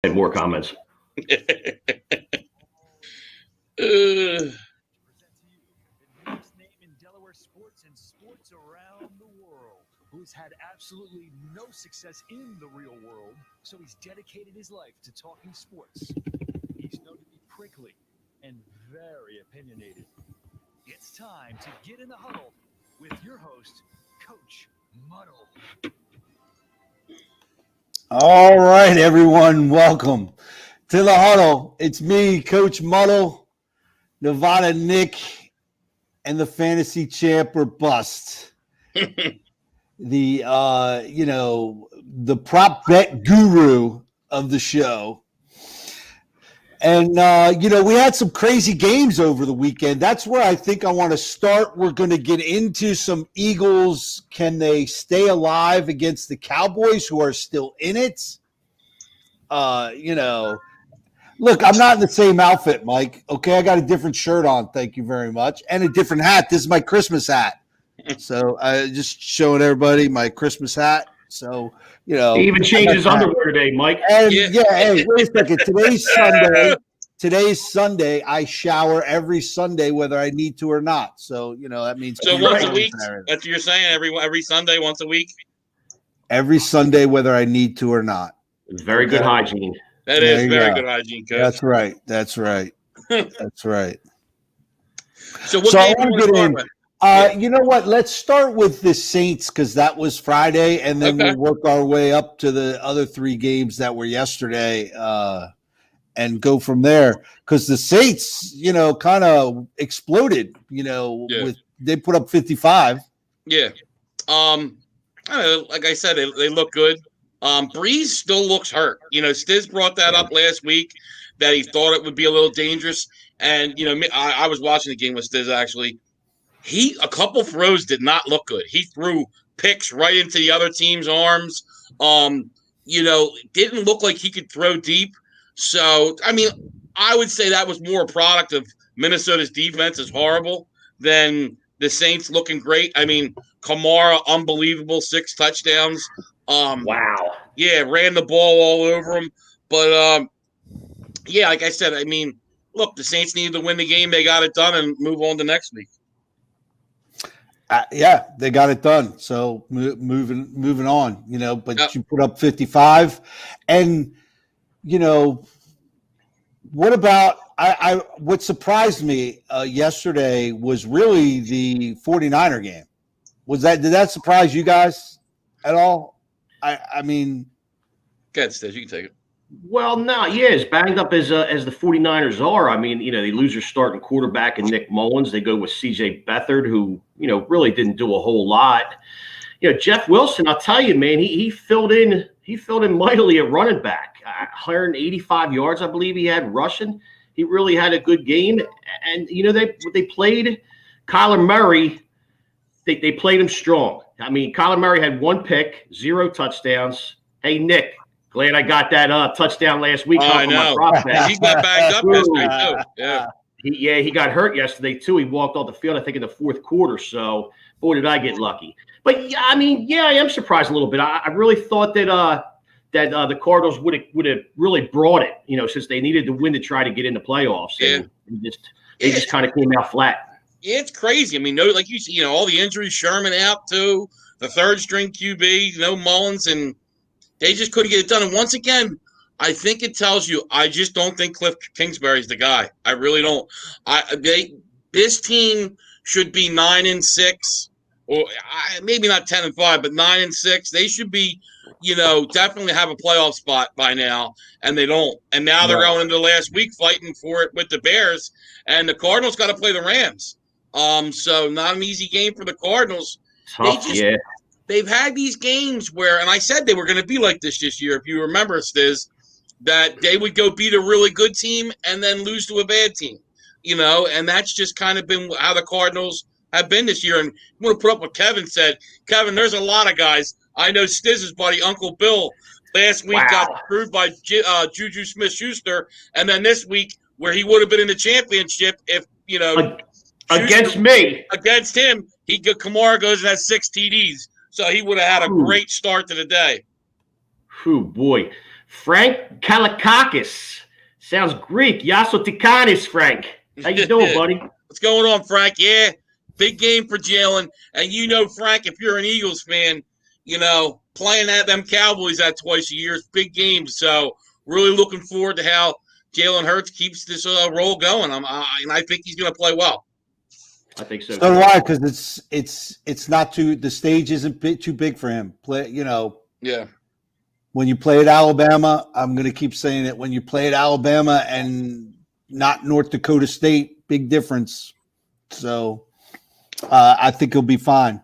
Had more comments. Who's had absolutely no success in the real world, so he's dedicated his life to talking sports. He's known to be prickly and very opinionated. It's time to get in the huddle with your host, Coach Muddle. All right, everyone, welcome to the huddle. It's me, Coach Muddle, Nevada Nick, and the fantasy champ or bust. The prop bet guru of the show. And we had some crazy games over the weekend. That's where I think I want to start. We're going to get into some Eagles. Can they stay alive against the Cowboys, who are still in it? Look, I'm not in the same outfit, Mike. Okay, I got a different shirt on. Thank you very much, and a different hat. This is my Christmas hat. So just showing everybody my Christmas hat. So, He even changed his underwear today, Mike. And hey, wait a second. Today's Sunday. I shower every Sunday, whether I need to or not. So, that means. So once a week? That's what you're saying? Every Sunday, once a week? Every Sunday, whether I need to or not. Very good hygiene. That is very good hygiene, Coach. That's right. That's right. So what game do you want to start with? You know what? Let's start with the Saints because that was Friday, and then we'll work our way up to the other three games that were yesterday and go from there. Because the Saints, kind of exploded. They put up 55. Yeah. Like I said, they look good. Breeze still looks hurt. Stizz brought that up last week that he thought it would be a little dangerous. And I was watching the game with Stizz actually. A couple throws did not look good. He threw picks right into the other team's arms. Didn't look like he could throw deep. So, I would say that was more a product of Minnesota's defense is horrible than the Saints looking great. Kamara, unbelievable, 6 touchdowns. Wow. Yeah, ran the ball all over him. But, like I said, look, the Saints needed to win the game. They got it done and move on to next week. They got it done. So moving on, but you put up 55 and, what about what surprised me yesterday was really the 49er game. Did that surprise you guys at all? Go ahead, Stizz, you can take it. Well, no, as banged up as the 49ers are. They lose their starting quarterback in Nick Mullins. They go with C.J. Beathard, who, really didn't do a whole lot. Jeff Wilson, I'll tell you, man, he filled in mightily at running back. 185 yards, I believe he had rushing. He really had a good game. And, they played Kyler Murray. They played him strong. Kyler Murray had 1 pick, 0 touchdowns. Hey, Nick. Glad I got that touchdown last week. I know. He got banged up yesterday, too. Yeah. He got hurt yesterday, too. He walked off the field, I think, in the 4th quarter. So, boy, did I get lucky. But, I am surprised a little bit. I really thought that the Cardinals would have really brought it, since they needed to win to try to get in the playoffs. Yeah. And they just kind of came out flat. Yeah, it's crazy. Like you see, all the injuries, Sherman out, too. The 3rd-string QB, Mullins, and – they just couldn't get it done. And once again, I think it tells you I just don't think Cliff Kingsbury's the guy. I really don't. This team should be 9-6, or maybe not 10-5, but 9-6. They should be, definitely have a playoff spot by now, and they don't. And now they're going into the last week fighting for it with the Bears, and the Cardinals got to play the Rams. So not an easy game for the Cardinals. Tough, They've had these games where, and I said they were going to be like this year, if you remember, Stizz, that they would go beat a really good team and then lose to a bad team, and that's just kind of been how the Cardinals have been this year. And I'm going to put up what Kevin said. Kevin, there's a lot of guys. I know Stizz's buddy, Uncle Bill, last week got screwed by Juju Smith-Schuster, and then this week where he would have been in the championship if, against him, Kamara goes and has 6 TDs. So he would have had a great start to the day. Oh, boy. Frank Kalakakis. Sounds Greek. Yasotikanis, Frank. How you doing, buddy? What's going on, Frank? Yeah, big game for Jalen. And you know, Frank, if you're an Eagles fan, you know, playing at them Cowboys that twice a year is big games. So really looking forward to how Jalen Hurts keeps this roll going. And I think he's going to play well. I think so. So do I, because it's not too, the stage isn't too big for him. Yeah. When you play at Alabama, I'm going to keep saying it. When you play at Alabama and not North Dakota State, big difference. So I think he'll be fine.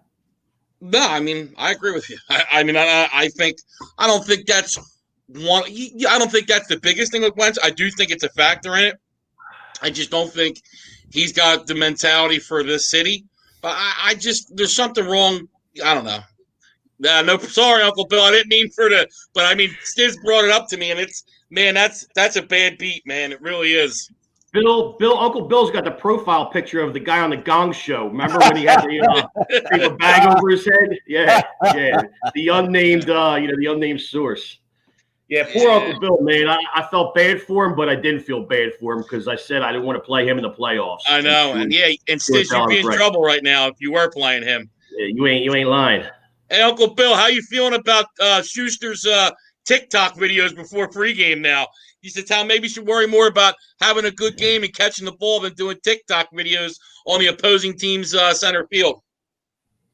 No, I mean, I agree with you. I don't think that's the biggest thing with Wentz. I do think it's a factor in it. I just don't think he's got the mentality for this city. But there's something wrong. I don't know. No, sorry, Uncle Bill. I didn't mean but I mean, Stizz brought it up to me, and that's a bad beat, man. It really is. Uncle Bill's got the profile picture of the guy on the Gong Show. Remember when he had the paper bag over his head? Yeah. The unnamed source. Yeah, poor Uncle Bill, man. I felt bad for him, but I didn't feel bad for him because I said I didn't want to play him in the playoffs. I know, and Stizz, you'd be in trouble right now if you were playing him. Yeah, you ain't lying. Hey, Uncle Bill, how you feeling about Schuster's TikTok videos before pregame now? You said how maybe you should worry more about having a good game and catching the ball than doing TikTok videos on the opposing team's center field.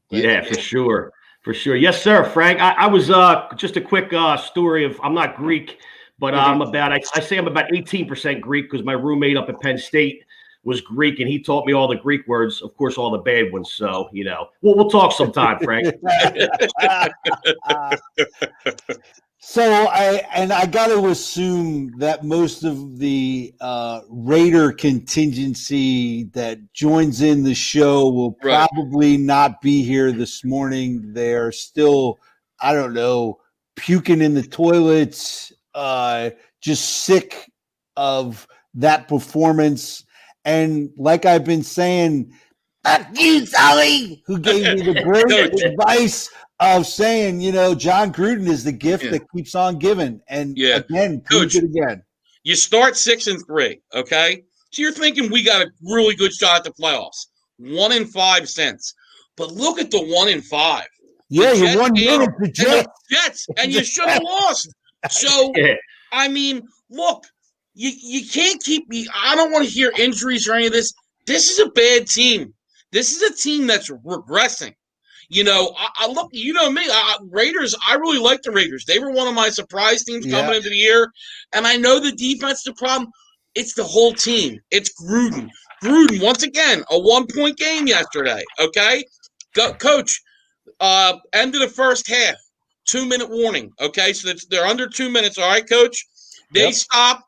Yeah, for sure. For sure. Yes, sir, Frank. I was just a quick story of I'm not Greek, but I say I'm about 18% Greek because my roommate up at Penn State was Greek, and he taught me all the Greek words, of course, all the bad ones. So, we'll talk sometime, Frank. So I got to assume that most of the Raider contingency that joins in the show will probably not be here this morning. They're still, I don't know, puking in the toilets, just sick of that performance. And like I've been saying, fuck you, Sully, who gave me the great advice of saying, John Gruden is the gift that keeps on giving. And again, Coach, it again. You start 6-3, okay? So you're thinking we got a really good shot at the playoffs. 1-5 cents. But look at the 1-5. Yeah, you won the Jets, and you should have lost. So, I mean, look, you can't keep me. I don't want to hear injuries or any of this. This is a bad team. This is a team that's regressing. I look, me, Raiders, I really like the Raiders. They were one of my surprise teams coming into the year. And I know the defense is the problem. It's the whole team. It's Gruden. Gruden, once again, a 1-point game yesterday, okay? Coach, end of the first half, 2-minute warning, okay? So they're under 2 minutes, all right, Coach? They stop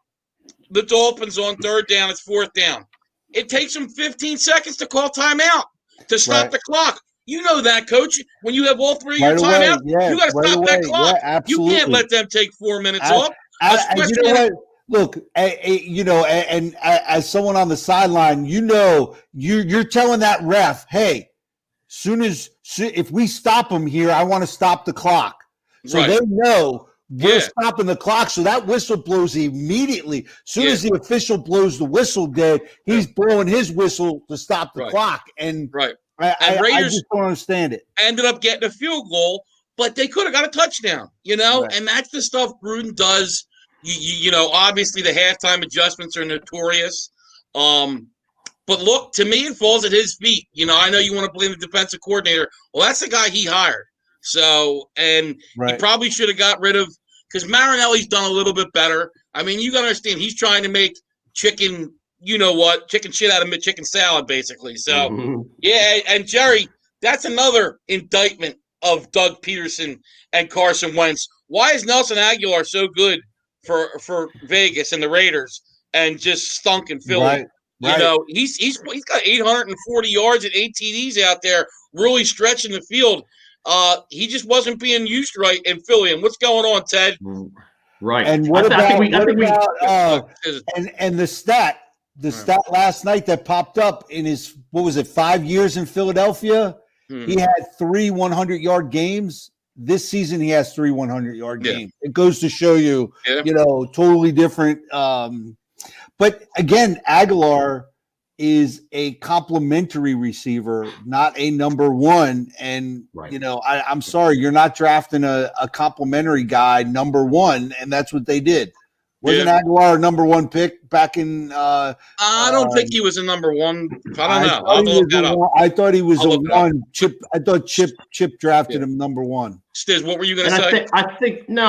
the Dolphins on third down. It's fourth down. It takes them 15 seconds to call timeout to stop the clock. You know that, Coach. When you have all three of your timeouts, you got to stop that clock. You can't let them take 4 minutes off. You know what? Look, and as someone on the sideline, you're telling that ref, hey, if we stop them here, I want to stop the clock. So they know we're stopping the clock. So that whistle blows immediately. As soon as the official blows the whistle dead, he's blowing his whistle to stop the clock. And Raiders I just don't understand it. Ended up getting a field goal, but they could have got a touchdown, and that's the stuff Gruden does. Obviously the halftime adjustments are notorious. But look, to me, it falls at his feet. I know you want to blame the defensive coordinator. Well, that's the guy he hired. So, and he probably should have got rid of, because Marinelli's done a little bit better. I mean, you got to understand, he's trying to make chicken shit out of chicken salad, basically. So, and Jerry, that's another indictment of Doug Peterson and Carson Wentz. Why is Nelson Aguilar so good for Vegas and the Raiders and just stunk in Philly? He's got 840 yards and 8 TDs out there, really stretching the field. He just wasn't being used right in Philly. And what's going on, Ted? Right. And and the stat last night that popped up in his 5 years in Philadelphia, he had 3 100-yard games This season, he has 3 100-yard games. It goes to show you, totally different. But again, Aguilar is a complementary receiver, not a number one. And, I'm sorry, you're not drafting a complementary guy number one, and that's what they did. Wasn't Aguilar a number one pick back in I don't think he was a number one. I don't know. I'll look that up. I thought he was a one. I thought Chip drafted him number one. Stiz, what were you going to say? I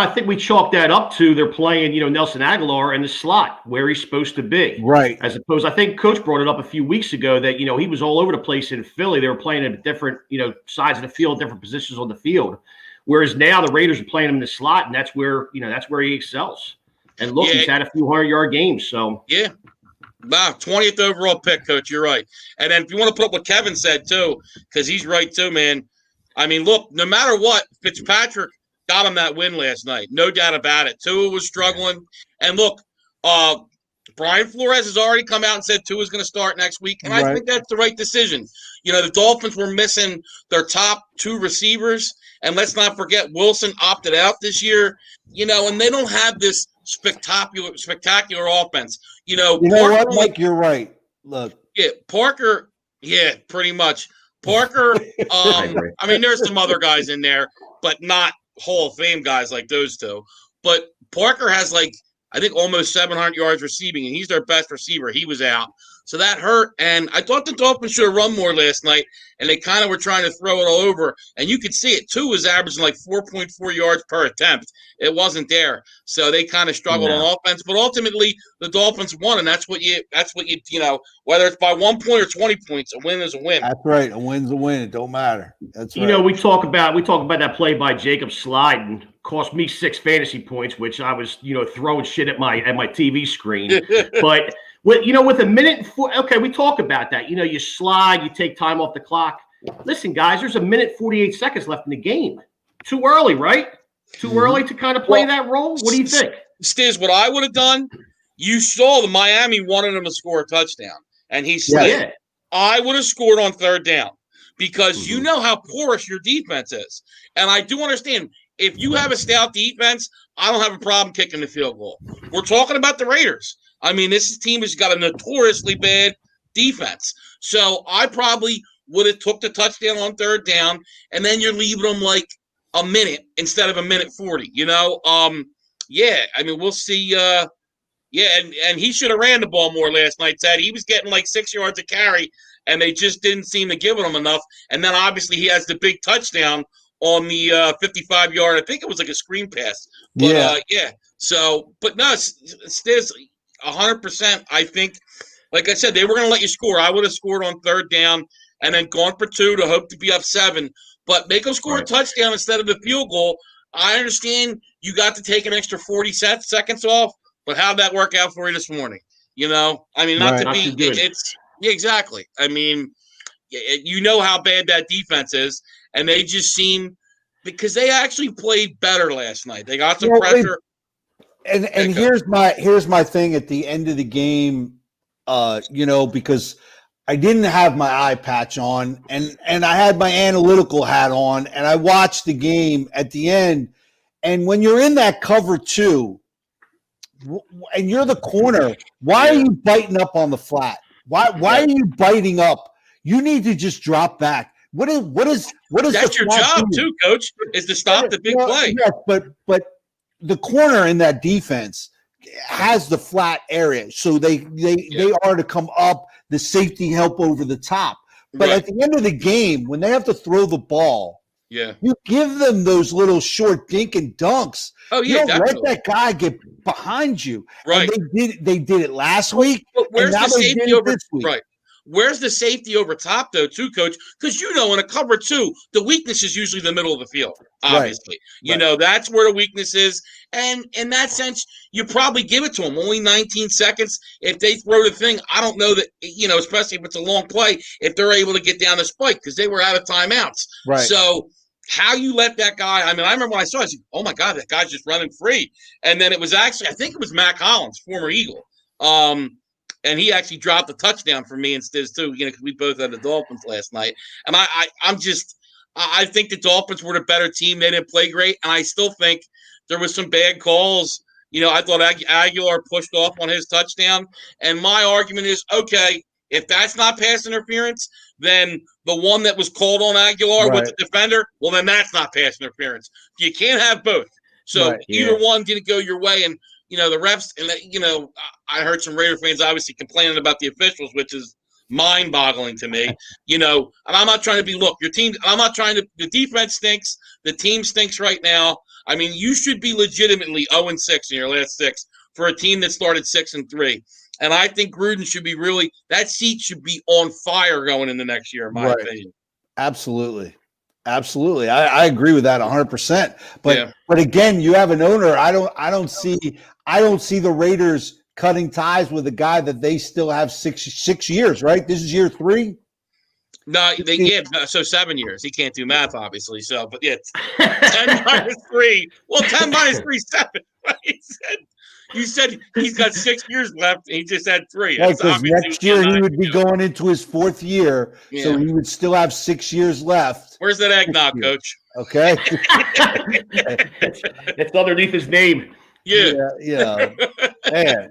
think we chalk that up to they're playing, Nelson Aguilar in the slot where he's supposed to be. Right. As opposed, I think Coach brought it up a few weeks ago that, he was all over the place in Philly. They were playing at different, sides of the field, different positions on the field. Whereas now the Raiders are playing him in the slot, and that's where he excels. And look, he's had a few 100-yard games. So wow, 20th overall pick, Coach. You're right. And then if you want to put up what Kevin said too, because he's right too, man. I mean, look, no matter what, Fitzpatrick got him that win last night. No doubt about it. Tua was struggling, and look, Brian Flores has already come out and said Tua's going to start next week, and I think that's the right decision. The Dolphins were missing their top 2 receivers, and let's not forget Wilson opted out this year. And they don't have this spectacular offense. You know what, Mike? You're right. Look. Yeah, Parker. Yeah, pretty much. Parker. I mean, there's some other guys in there, but not Hall of Fame guys like those two. But Parker has I think almost 700 yards receiving, and he's their best receiver. He was out. So that hurt, and I thought the Dolphins should have run more last night, and they kind of were trying to throw it all over, and you could see it. Tua was averaging 4.4 yards per attempt. It wasn't there, so they kind of struggled on offense. But ultimately, the Dolphins won, and that's what you whether it's by 1 point or 20 points, a win is a win. That's right. A win's a win. It don't matter. That's right. We talk about that play by Jacob Sliden. Cost me 6 fantasy points, which I was throwing shit at my TV screen, but. With a minute and 4, okay, we talk about that. You slide, you take time off the clock. Listen, guys, there's a minute 48 seconds left in the game. Too early, right? Too early to kind of play that role? What do you think? Stiz, what I would have done, you saw the Miami wanted him to score a touchdown, and he slid. Yeah. I would have scored on 3rd down because you know how porous your defense is. And I do understand, if you have a stout defense, I don't have a problem kicking the field goal. We're talking about the Raiders. I mean, this team has got a notoriously bad defense. So I probably would have took the touchdown on 3rd down, and then you're leaving them a minute instead of a minute 40, I mean, we'll see. And he should have ran the ball more last night, Ted. He was getting 6 yards a carry, and they just didn't seem to give him enough. And then obviously he has the big touchdown on the 55-yard. I think it was a screen pass. But, So, but no, Stiz, 100%. I think, like I said, they were going to let you score. I would have scored on 3rd down and then gone for 2 to hope to be up 7. But make them score a touchdown instead of a field goal. I understand you got to take an extra 40 seconds off, but how'd that work out for you this morning? I mean, not to be – it's – yeah, exactly. I mean, how bad that defense is, and they just seem – because they actually played better last night. They got some pressure. And here's my thing at the end of the game, because I didn't have my eye patch on and I had my analytical hat on, and I watched the game at the end. And when you're in that cover 2 and you're the corner, why are you biting up on the flat? Why are you biting up? You need to just drop back. What is that's your job too, Coach, is to stop the big play. Yes, but the corner in that defense has the flat area, so they are to come up, the safety help over the top. But at the end of the game, when they have to throw the ball, you give them those little short dink and dunks. Oh yeah, you don't let that guy get behind you. Right. And they did it last week. But where's the safety over this week? Right. Where's the safety over top, though, too, Coach? Because, in a cover 2, the weakness is usually the middle of the field, obviously. That's where the weakness is. And in that sense, you probably give it to them. Only 19 seconds. If they throw the thing, I don't know that, especially if it's a long play, if they're able to get down the spike because they were out of timeouts. Right. So how you let that guy – I mean, I remember when I saw it, I said, oh, my God, that guy's just running free. And then it was actually – I think it was Mac Hollins, former Eagle. And he actually dropped a touchdown for me and Stizz too, because we both had the Dolphins last night. And I think the Dolphins were the better team. They didn't play great, and I still think there was some bad calls. I thought Aguilar pushed off on his touchdown, and my argument is, okay, if that's not pass interference, then the one that was called on Aguilar with the defender, well, then that's not pass interference. You can't have both. So either one didn't go your way, and the refs, and I heard some Raider fans obviously complaining about the officials, which is mind-boggling to me. And I'm not trying to be, look, your team, the defense stinks, the team stinks right now. I mean, you should be legitimately 0-6 in your last 6 for a team that started 6-3. And I think Gruden should be that seat should be on fire going into next year, in my opinion. Absolutely. Absolutely. I agree with that 100%. But again, you have an owner. I don't see the Raiders cutting ties with a guy that they still have six years, right? This is year 3. No, so 7 years. He can't do math, obviously. So, but 10 minus 3. Well, 10 minus 3 is 7. Right? You said he's got 6 years left. And he just had 3. Right, because next year he would be going into his 4th year, so he would still have 6 years left. Where's that eggnog, Coach? Okay, it's underneath his name. Yeah. Man.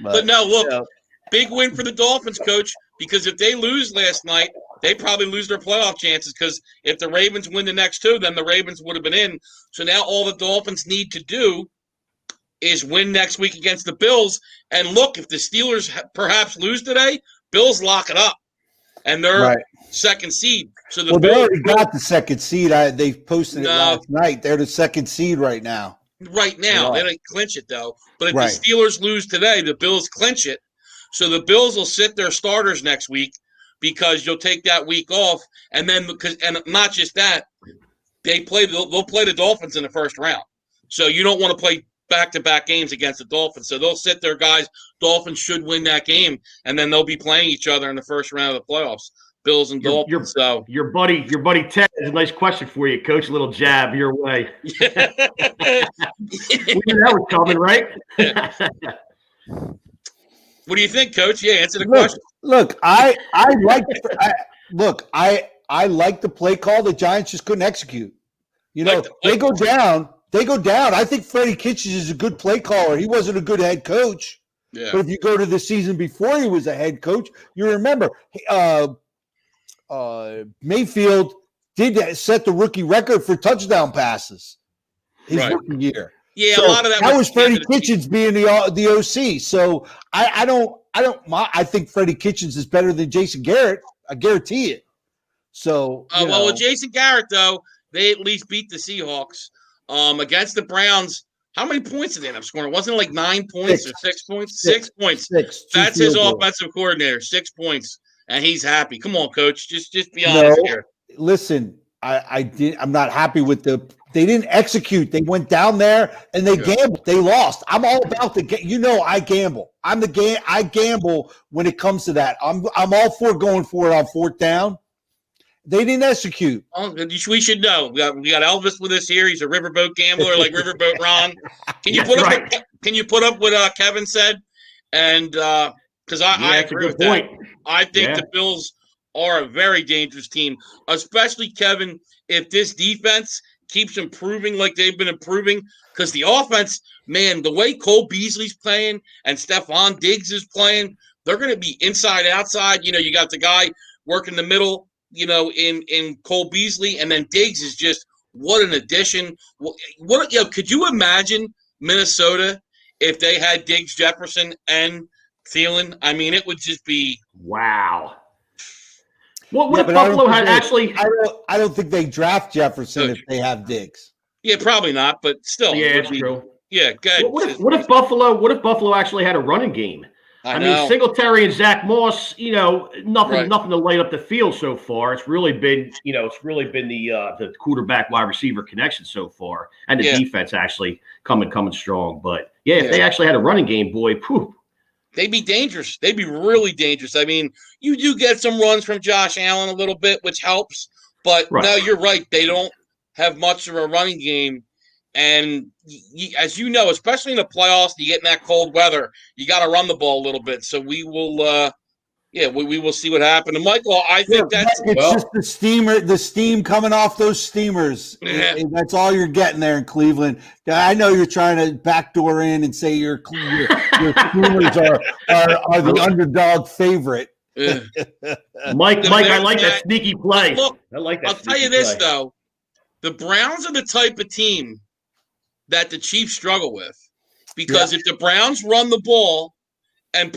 But no, look, big win for the Dolphins, Coach, because if they lose last night, they probably lose their playoff chances, because if the Ravens win the next 2, then the Ravens would have been in. So now all the Dolphins need to do is win next week against the Bills. And look, if the Steelers perhaps lose today, Bills lock it up. And they're second seed. So the Bills, they already got the second seed. They posted it last night. They're the second seed right now. Right now. They didn't clinch it, though. But if the Steelers lose today, the Bills clinch it. So the Bills will sit their starters next week, because you'll take that week off. And then, and not just that, they'll play the Dolphins in the first round. So you don't want to play back-to-back games against the Dolphins. So they'll sit their guys. Dolphins should win that game, and then they'll be playing each other in the first round of the playoffs. Bills and Dolphins. Your buddy Ted has a nice question for you, Coach. A little jab your way. We knew that was coming, right? What do you think, Coach? Yeah, answer the question. Look, I like the play call. The Giants just couldn't execute. They go down. I think Freddie Kitchens is a good play caller. He wasn't a good head coach. Yeah. But if you go to the season before he was a head coach, you remember Mayfield did set the rookie record for touchdown passes his rookie year. Yeah, so a lot of that was Freddie Kitchens being the OC. So I think Freddie Kitchens is better than Jason Garrett. I guarantee it. So with Jason Garrett, though, they at least beat the Seahawks. Against the Browns, how many points did they end up scoring? Wasn't it like 9 points or 6 points? 6 points. That's his offensive coordinator. 6 points, and he's happy. Come on, Coach. Just be honest here. Listen, I'm not happy with they didn't execute. They went down there and they gambled. They lost. I'm all about I gamble. I gamble when it comes to that. I'm all for going for it on 4th down. They didn't execute. We should know. We got Elvis with us here. He's a riverboat gambler, like Riverboat Ron. Can you put up what Kevin said? And because I agree with that. I think the Bills are a very dangerous team, especially, Kevin, if this defense keeps improving like they've been improving. Because the offense, man, the way Cole Beasley's playing and Stephon Diggs is playing, they're going to be inside, outside. You got the guy working the middle, in Cole Beasley, and then Diggs is just what an addition. Could you imagine Minnesota if they had Diggs, Jefferson, and Thielen? I mean, it would just be wow. What if Buffalo had actually? I don't think they draft Jefferson if they have Diggs. Yeah, probably not, but still. Yeah, it's true. Yeah, good. What if Buffalo actually had a running game? I mean, Singletary and Zach Moss, nothing to light up the field so far. It's really been, the quarterback wide receiver connection so far, and the defense actually coming strong. But if they actually had a running game, boy, poof. They'd be dangerous. They'd be really dangerous. I mean, you do get some runs from Josh Allen a little bit, which helps. But no, you're right. They don't have much of a running game. And as you know, especially in the playoffs, you get in that cold weather, you got to run the ball a little bit. So we will Yeah, we will see what happened. And Michael, I think that's just the steam coming off those steamers. Yeah. That's all you're getting there in Cleveland. I know you're trying to backdoor in and say your steamers are the underdog favorite. Mike, I like that sneaky play. Look, I like that. I'll tell you this though: the Browns are the type of team that the Chiefs struggle with, because if the Browns run the ball and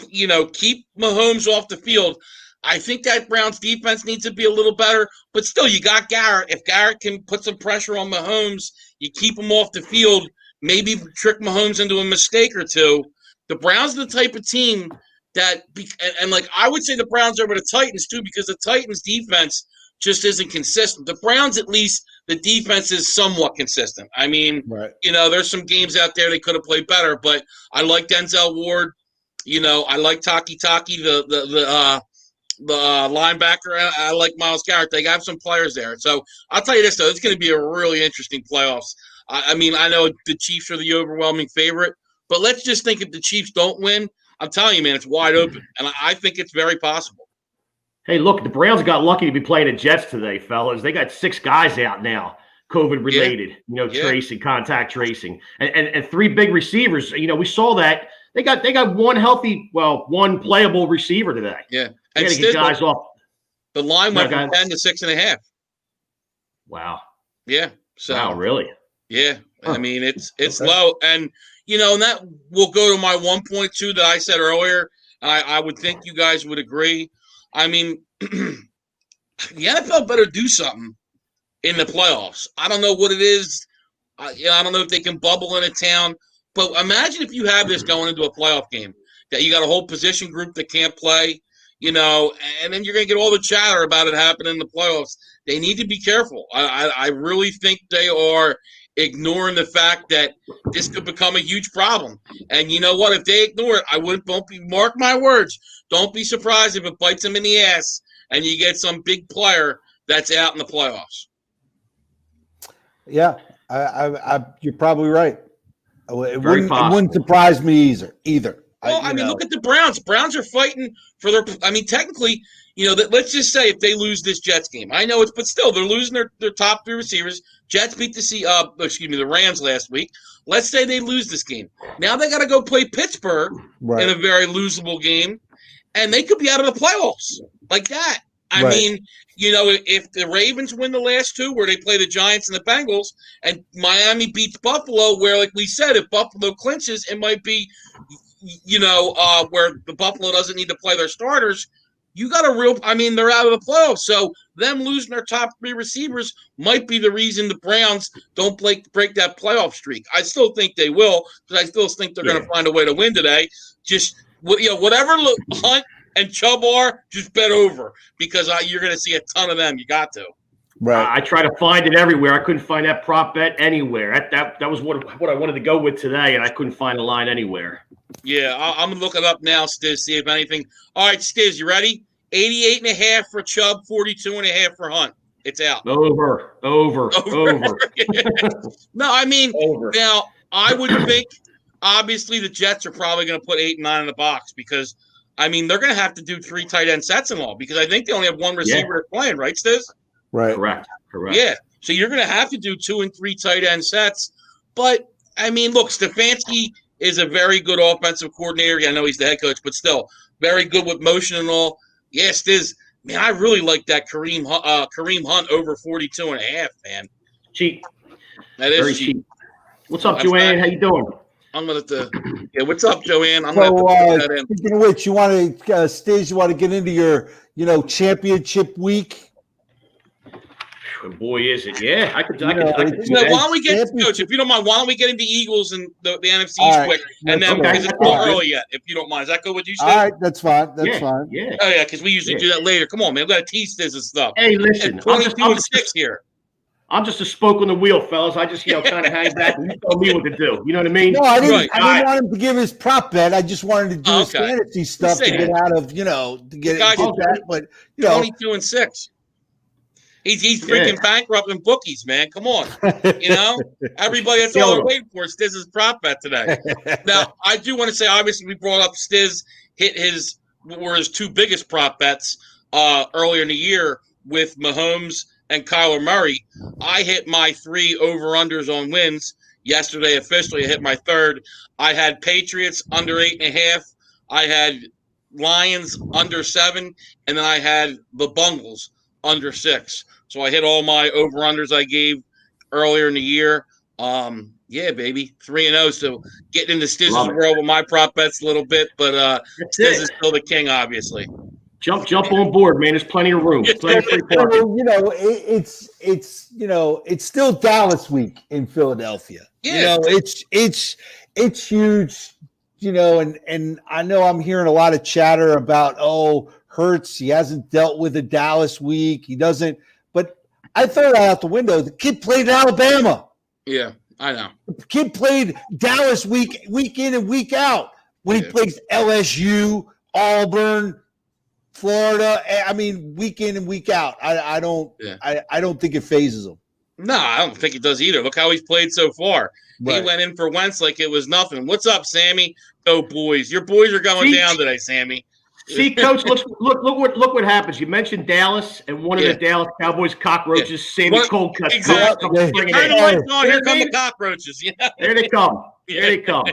keep Mahomes off the field, I think that Browns defense needs to be a little better. But still, you got Garrett. If Garrett can put some pressure on Mahomes, you keep him off the field, maybe trick Mahomes into a mistake or two. The Browns are the type of team that, and like I would say the Browns over the Titans too, because the Titans defense just isn't consistent. The Browns, at least, the defense is somewhat consistent. I mean, there's some games out there they could have played better, but I like Denzel Ward. I like Taki, the linebacker. I like Myles Garrett. They have some players there. So I'll tell you this, though. It's going to be a really interesting playoffs. I mean, I know the Chiefs are the overwhelming favorite, but let's just think if the Chiefs don't win, I'm telling you, man, it's wide open. And I think it's very possible. Hey, look, the Browns got lucky to be playing the Jets today, fellas. They got 6 guys out now, COVID-related, tracing, contact tracing. And 3 big receivers. We saw that. They got one playable receiver today. Yeah. And to get guys off. The line went from 10 to 6.5. Wow. Yeah. So, wow, really? Yeah. I mean, it's low. And, and that will go to my 1.2 that I said earlier. I would think you guys would agree. I mean, the NFL better do something in the playoffs. I don't know what it is. I don't know if they can bubble in a town. But imagine if you have this going into a playoff game, that you got a whole position group that can't play, and then you're going to get all the chatter about it happening in the playoffs. They need to be careful. I really think they are ignoring the fact that this could become a huge problem. And you know what? If they ignore it, mark my words, don't be surprised if it bites them in the ass and you get some big player that's out in the playoffs. Yeah, you're probably right. It wouldn't surprise me either. Well, look at the Browns. Browns are fighting for their – technically, let's just say if they lose this Jets game. I know but still, they're losing their top 3 receivers. Jets beat the Rams last week. Let's say they lose this game. Now they got to go play Pittsburgh in a very losable game, and they could be out of the playoffs like that. I mean, if the Ravens win the last 2 where they play the Giants and the Bengals, and Miami beats Buffalo, where, like we said, if Buffalo clinches, it might be, where the Buffalo doesn't need to play their starters. You got they're out of the playoffs. So them losing their top 3 receivers might be the reason the Browns don't break that playoff streak. I still think they will, because I still think they're going to find a way to win today. Just, whatever Hunt and Chubb are, just bet over, because you're going to see a ton of them. You got to. Right. I try to find it everywhere. I couldn't find that prop bet anywhere. That was what I wanted to go with today, and I couldn't find a line anywhere. Yeah, I'm going to look it up now, Stizz, see if anything. All right, Stizz, you ready? 88.5 for Chubb, 42.5 for Hunt. It's out. Over. No, over. Now, I would think, obviously, the Jets are probably going to put 8 and 9 in the box, because they're going to have to do 3 tight end sets and all, because I think they only have 1 receiver that's playing, right, Stizz? Right. Correct. Yeah. So you're going to have to do 2 and 3 tight end sets. But, look, Stefanski is a very good offensive coordinator. I know he's the head coach, but still very good with motion and all. Yes, Stizz. Man, I really like that Kareem Hunt over 42.5, man. Cheap. That is very cheap. What's up, Joanne? How you doing? I'm going to what's up, Joanne? I'm going to put that in. Speaking of which, you want to, Stizz, you want to get into your, championship week? Boy, is it. Yeah, I could do why don't we get, Coach, if you don't mind, why don't we get into Eagles and the NFC quick, and then, because it's not early yet, if you don't mind. Is that good with you, Steve? All right, that's fine. That's fine. Yeah. Oh, yeah, because we usually do that later. Come on, man. We've got to tease this and stuff. Hey, listen. 22 and 6 here. I'm just a spoke on the wheel, fellas. I just, kind of hang back and you tell me what to do. You know what I mean? No, I didn't want him to give his prop bet. I just wanted to do his fantasy stuff to get out of, to get that. But, 22 and 6. He's freaking bankrupt in bookies, man. Come on. Everybody, that's all they're waiting for. Stizz's prop bet today. Now, I do want to say, obviously, we brought up Stizz hit his were his two biggest prop bets earlier in the year with Mahomes and Kyler Murray. I hit my 3 over-unders on wins yesterday. Officially, I hit my third. I had Patriots under 8.5. I had Lions under 7, and then I had the Bungles under 6. So I hit all my over-unders I gave earlier in the year. Yeah, baby, 3-0. So getting into Stizz's world with my prop bets a little bit, but Stizz is still the king, obviously. Jump on board, man. There's plenty of room. Plenty of free parking. It's still Dallas week in Philadelphia. Yeah. It's huge. And I know I'm hearing a lot of chatter about Hurts. He hasn't dealt with a Dallas week. He doesn't. But I throw that out the window. The kid played Alabama. Yeah, I know. The kid played Dallas week in and week out. When he plays LSU, Auburn, Florida, I mean, week in and week out. I don't think it phases him. No, I don't think it does either. Look how he's played so far. Right. He went in for Wentz like it was nothing. What's up, Sammy? Go boys! Your boys are going down today, Sammy. See, Coach, look what happens. You mentioned Dallas, and one of the Dallas Cowboys cockroaches, Sammy Coldcut. Exactly. Turn the lights on. Here come the cockroaches. Yeah. There they come. There they come.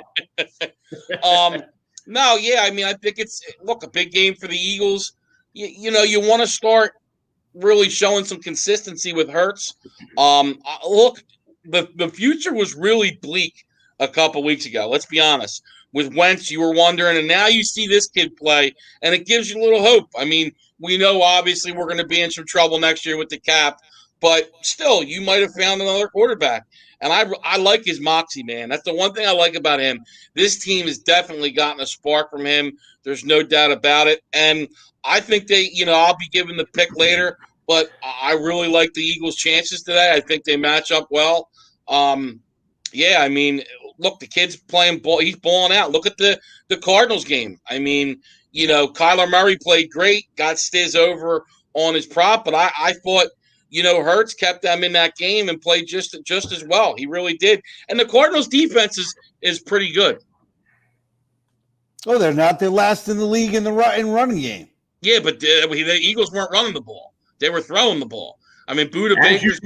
No, yeah, I mean, I think it's a big game for the Eagles. You want to start really showing some consistency with Hurts. Look, the future was really bleak a couple weeks ago. Let's be honest. With Wentz, you were wondering, and now you see this kid play, and it gives you a little hope. I mean, we know obviously we're going to be in some trouble next year with the cap, but still, you might have found another quarterback. And I like his moxie, man. That's the one thing I like about him. This team has definitely gotten a spark from him. There's no doubt about it. And I think I'll be giving the pick later, but I really like the Eagles' chances today. I think they match up well. Yeah, I mean, look, the kid's playing ball. He's balling out. Look at the Cardinals game. I mean, Kyler Murray played great, got Stizz over on his prop, but I thought, Hurts kept them in that game and played just as well. He really did. And the Cardinals' defense is pretty good. Oh, they're not. They're last in the league in running game. Yeah, but the Eagles weren't running the ball. They were throwing the ball. I mean, Buda Baker's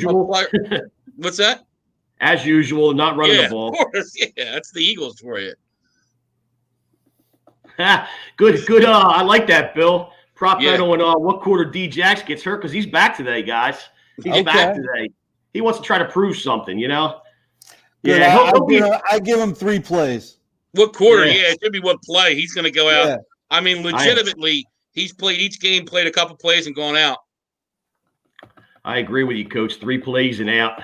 what's that? As usual, not running the ball. Of course. Yeah, that's the Eagles for you. Good. I like that, Bill. Prop bet on what quarter D-Jax gets hurt because he's back today, guys. He's back today. He wants to try to prove something, Yeah, I give him 3 plays. What quarter? Yeah, it should be what play. He's going to go out. I mean, legitimately, he's played each game, played a couple plays, and gone out. I agree with you, Coach. 3 plays and out.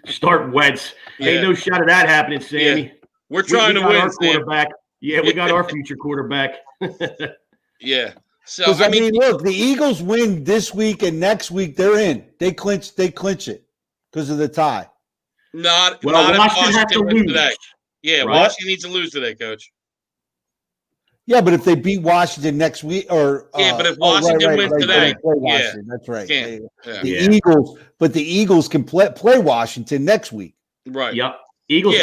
Start Wentz. Ain't no shot of that happening, Sammy. Yeah. We're trying to win, our quarterback. Yeah, we got our future quarterback. Yeah. So I mean, look, the Eagles win this week and next week they're in. They clinch it because of the tie. Not if Washington has to lose today. Yeah, right? Washington needs to lose today, Coach. Yeah, but if they beat Washington next week, but if Washington wins today, that's right. The Eagles can play Washington next week. Right. Yep. Eagles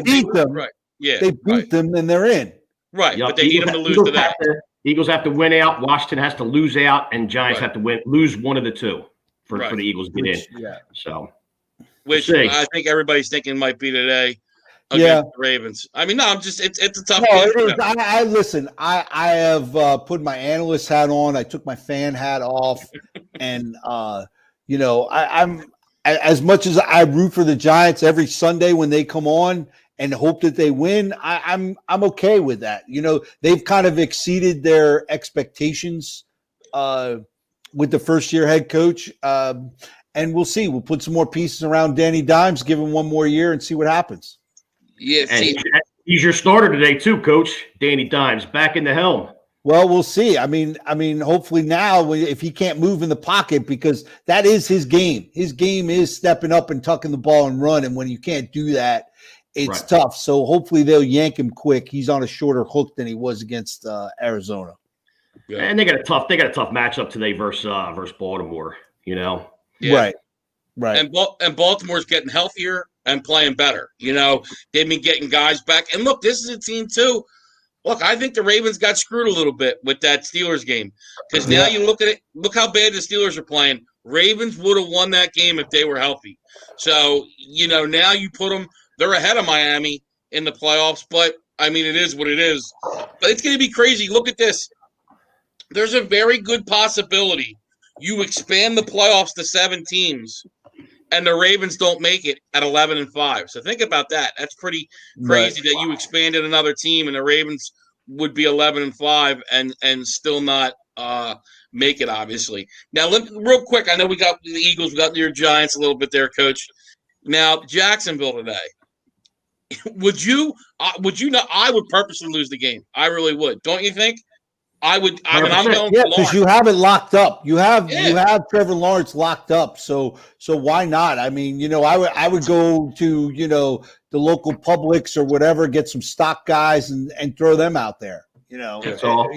beat them. Right. Yeah. They beat them and they're in. Right. Yep. But they need them to lose today. Eagles have to win out. Washington has to lose out, and Giants have to lose one of the two for the Eagles to get in. Yeah. So, which I think everybody's thinking might be today. Against the Ravens. I mean, no, I'm just it's a tough game. It is. I listen. I have put my analyst hat on. I took my fan hat off, and I'm as much as I root for the Giants every Sunday when they come on and hope that they win. I'm okay with that. They've kind of exceeded their expectations with the first year head coach, and we'll see. We'll put some more pieces around Danny Dimes, give him one more year, and see what happens. Yeah, he's your starter today too, Coach. Danny Dimes back in the helm. Well, we'll see. I mean, hopefully now, if he can't move in the pocket, because that is his game. His game is stepping up and tucking the ball and run. And when you can't do that, it's tough. So hopefully they'll yank him quick. He's on a shorter hook than he was against Arizona. Yeah. And they got a tough matchup today versus Baltimore. Right. And Baltimore's getting healthier and playing better. They've been getting guys back. And look, this is a team too. Look, I think the Ravens got screwed a little bit with that Steelers game because now you look at it. Look how bad the Steelers are playing. Ravens would have won that game if they were healthy. So now you put them. They're ahead of Miami in the playoffs, but I mean it is what it is. But it's going to be crazy. Look at this. There's a very good possibility you expand the playoffs to 7 teams, and the Ravens don't make it at 11-5. So think about that. That's pretty crazy that you expanded another team and the Ravens would be 11-5 and still not make it. Obviously. Now, real quick, I know we got the Eagles, we got your Giants a little bit there, Coach. Now, Jacksonville today. Would you not? I would purposely lose the game. I really would. Don't you think? I would. I mean, I'm going. Yeah, because you have it locked up. You have Trevor Lawrence locked up. So why not? I mean, I would go to the local Publix or whatever, get some stock guys and throw them out there. That's all.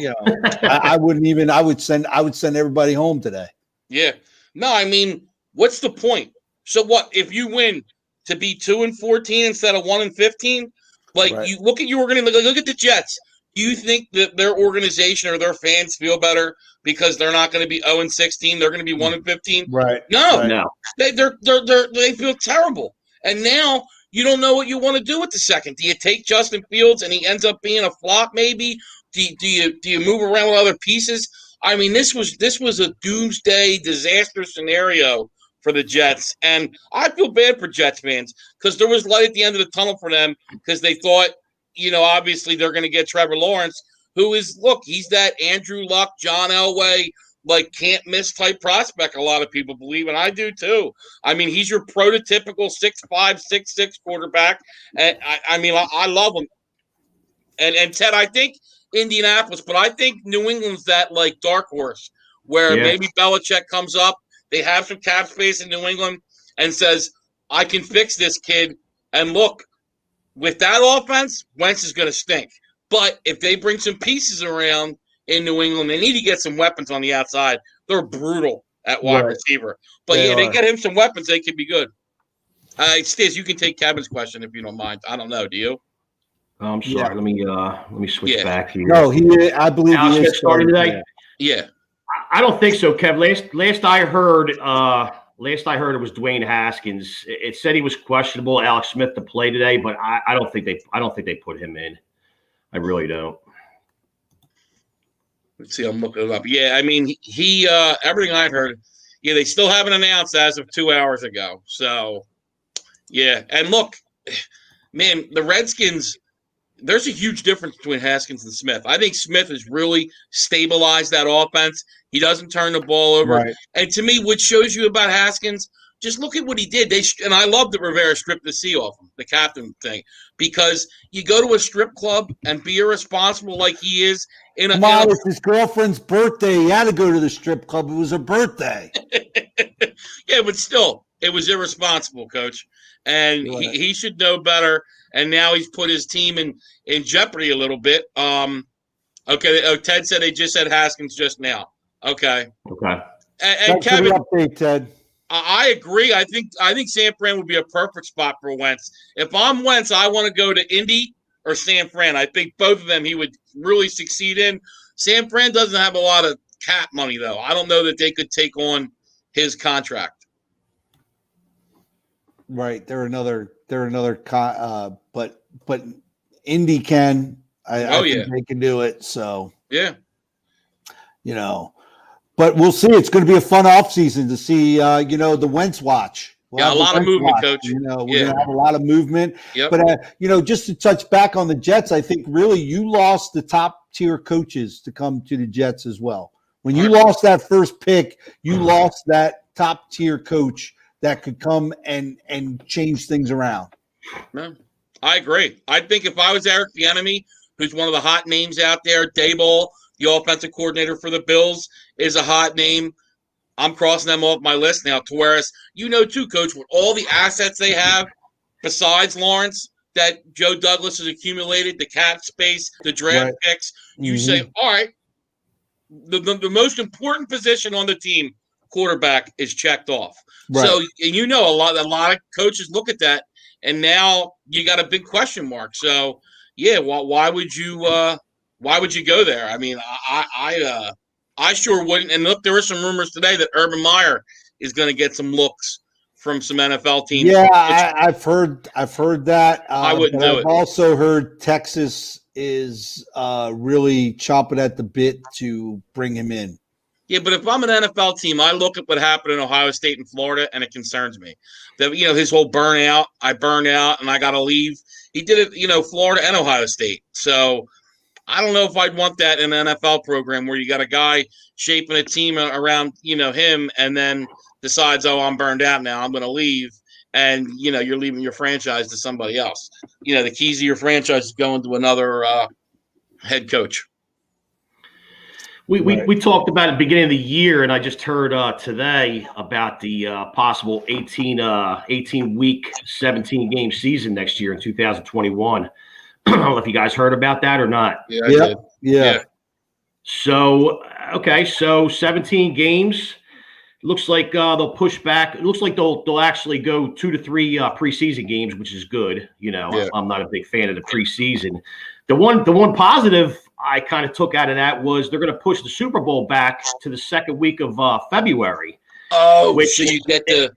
I wouldn't even. I would send everybody home today. Yeah. No, I mean, what's the point? So what if you win to be 2-14 instead of 1-15? Like you look at look at the Jets. Do you think that their organization or their fans feel better because they're not going to be 0-16? They're going to be 1-15. Right. No. No. They feel terrible. And now you don't know what you want to do with the second. Do you take Justin Fields and he ends up being a flop? Maybe. Do you move around with other pieces? I mean, this was a doomsday disaster scenario for the Jets, and I feel bad for Jets fans because there was light at the end of the tunnel for them because they thought. Obviously they're going to get Trevor Lawrence, who is, he's that Andrew Luck, John Elway, can't miss type prospect. A lot of people believe, and I do too. I mean, he's your prototypical 6'5", 6'6" quarterback, and I love him. And Ted, I think Indianapolis, but I think New England's that dark horse where maybe Belichick comes up, they have some cap space in New England, and says, "I can fix this kid," and look. With that offense, Wentz is going to stink. But if they bring some pieces around in New England, they need to get some weapons on the outside. They're brutal at wide receiver. But they get him some weapons, they could be good. Stizz, you can take Kevin's question if you don't mind. I don't know. Do you? I'm sorry. Let me switch back here. No, I believe Alex he is started today. Yeah. I don't think so, Kev. Last I heard, it was Dwayne Haskins. It said he was questionable, Alex Smith, to play today, but I don't think they put him in. I really don't. Let's see. I'm looking it up. Yeah, I mean, he everything I've heard, they still haven't announced as of 2 hours ago. So, yeah. And look, man, the Redskins. There's a huge difference between Haskins and Smith. I think Smith has really stabilized that offense. He doesn't turn the ball over. Right. And to me, what shows you about Haskins, just look at what he did. And I love that Rivera stripped the C off him, the captain thing, because you go to a strip club and be irresponsible like he is. It's his girlfriend's birthday. He had to go to the strip club. It was her birthday. Yeah, but still, it was irresponsible, Coach. And he should know better. And now he's put his team in jeopardy a little bit. Okay. Oh, Ted said they just said Haskins just now. Okay. Okay. And Kevin, for the update, Ted. I agree. I think San Fran would be a perfect spot for Wentz. If I'm Wentz, I want to go to Indy or San Fran. I think both of them he would really succeed in. San Fran doesn't have a lot of cap money, though. I don't know that they could take on his contract. Right. They're another but Indy can. I think they can do it. So yeah. But we'll see. It's going to be a fun offseason to see the Wentz watch. A lot of movement, Coach. We're going to have a lot of movement. Yep. But just to touch back on the Jets, I think really you lost the top tier coaches to come to the Jets as well. When you lost that first pick, you lost that top tier coach that could come and change things around. No, I agree. I think if I was Eric Bieniemy, who's one of the hot names out there, Daboll, the offensive coordinator for the Bills, is a hot name. I'm crossing them off my list now. Whereas, too, Coach, with all the assets they have, besides Lawrence, that Joe Douglas has accumulated, the cap space, the draft picks, you say, all right, the most important position on the team, quarterback, is checked off. Right. So, and a lot of coaches look at that, and now you got a big question mark. So, yeah, why would you why would you go there? I mean, I sure wouldn't. And look, there were some rumors today that Urban Meyer is going to get some looks from some NFL teams. Yeah, I've heard that. I wouldn't do it. I've also heard Texas is really chomping at the bit to bring him in. Yeah, but if I'm an NFL team, I look at what happened in Ohio State and Florida, and it concerns me. That, his whole burnout, I burned out, and I got to leave. He did it, Florida and Ohio State. So I don't know if I'd want that in an NFL program where you got a guy shaping a team around, him, and then decides, oh, I'm burned out now, I'm going to leave, and, you're leaving your franchise to somebody else. The keys of your franchise is going to another head coach. We talked about it at the beginning of the year, and I just heard today about the possible 18-week, 17-game season next year in 2021. I don't know if you guys heard about that or not. Yeah, I did. Yeah. So, okay, so 17 games. Looks like they'll push back. It looks like they'll actually go 2 to 3 preseason games, which is good. I'm not a big fan of the preseason. The one positive I kind of took out of that was they're going to push the Super Bowl back to the second week of February. Oh, which so you get the.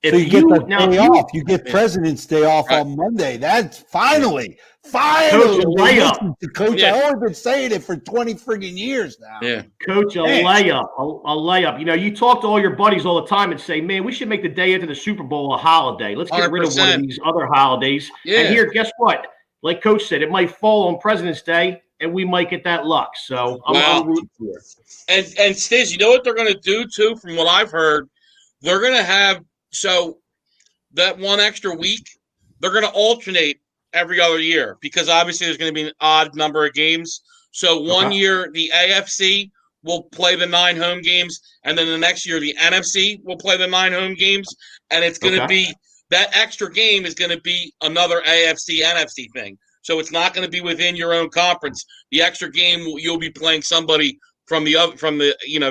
So you get the day off. You get President's Day off on Monday. That's finally. Coach, a layup. Coach, I've only been saying it for 20 friggin' years now. Yeah. Coach, a layup. You talk to all your buddies all the time and say, man, we should make the day after the Super Bowl a holiday. Let's get 100%. Rid of one of these other holidays. Yeah. And here, guess what? Like Coach said, it might fall on President's Day, and we might get that luck. So I'm rooting for it. And Stizz, you know what they're going to do, too, from what I've heard? They're going to have that one extra week, they're going to alternate every other year because obviously there's going to be an odd number of games. So one year the AFC will play the 9 home games, and then the next year the NFC will play the 9 home games, and it's going to be that extra game is going to be another AFC NFC thing. So it's not going to be within your own conference. The extra game you'll be playing somebody from the if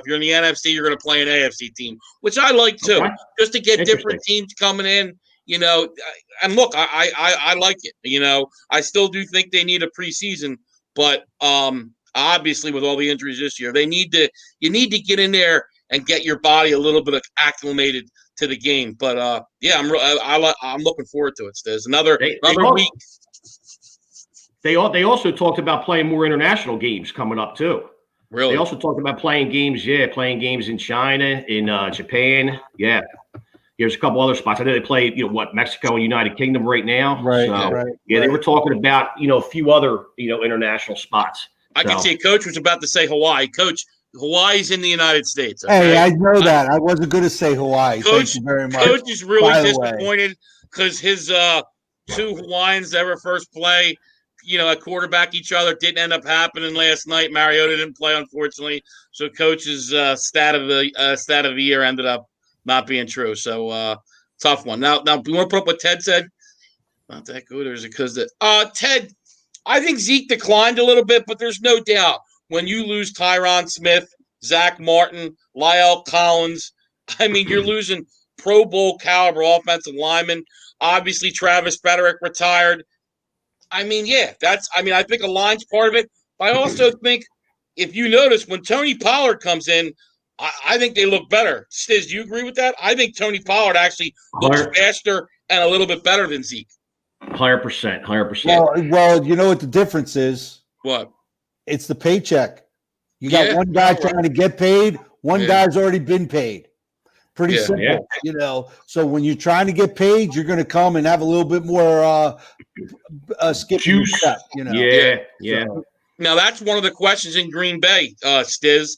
you're in the NFC, you're going to play an AFC team, which I like too, just to get different teams coming in. And look, I like it. I still do think they need a preseason, but obviously with all the injuries this year, you need to get in there and get your body a little bit acclimated to the game. But I'm looking forward to it. There's another week. They also talked about playing more international games coming up too. Really? They also talked about playing games in China, in Japan. Yeah. There's a couple other spots. I know they play, Mexico and United Kingdom right now. Right. They were talking about, a few other, international spots. I can see Coach was about to say Hawaii. Coach, Hawaii's in the United States. Okay? Hey, I know that. I wasn't going to say Hawaii. Coach, thank you very much. Coach is really disappointed because his 2 Hawaiians that were first play, at quarterback each other didn't end up happening last night. Mariota didn't play, unfortunately. So Coach's stat of the year ended up not being true. So tough one. Now, you want to put up what Ted said? Not that good, or is it because that? Ted, I think Zeke declined a little bit, but there's no doubt when you lose Tyron Smith, Zach Martin, Lyle Collins, I mean, you're losing Pro Bowl caliber offensive linemen. Obviously, Travis Frederick retired. I mean, I think a line's part of it. But I also think, if you notice, when Tony Pollard comes in, I think they look better. Stizz, do you agree with that? I think Tony Pollard actually looks faster and a little bit better than Zeke. 100%. Well, you know what the difference is? What? It's the paycheck. You got one guy trying to get paid. One guy's already been paid. Pretty simple, So when you're trying to get paid, you're going to come and have a little bit more skip juice. Step, Yeah. So. Now that's one of the questions in Green Bay, Stizz.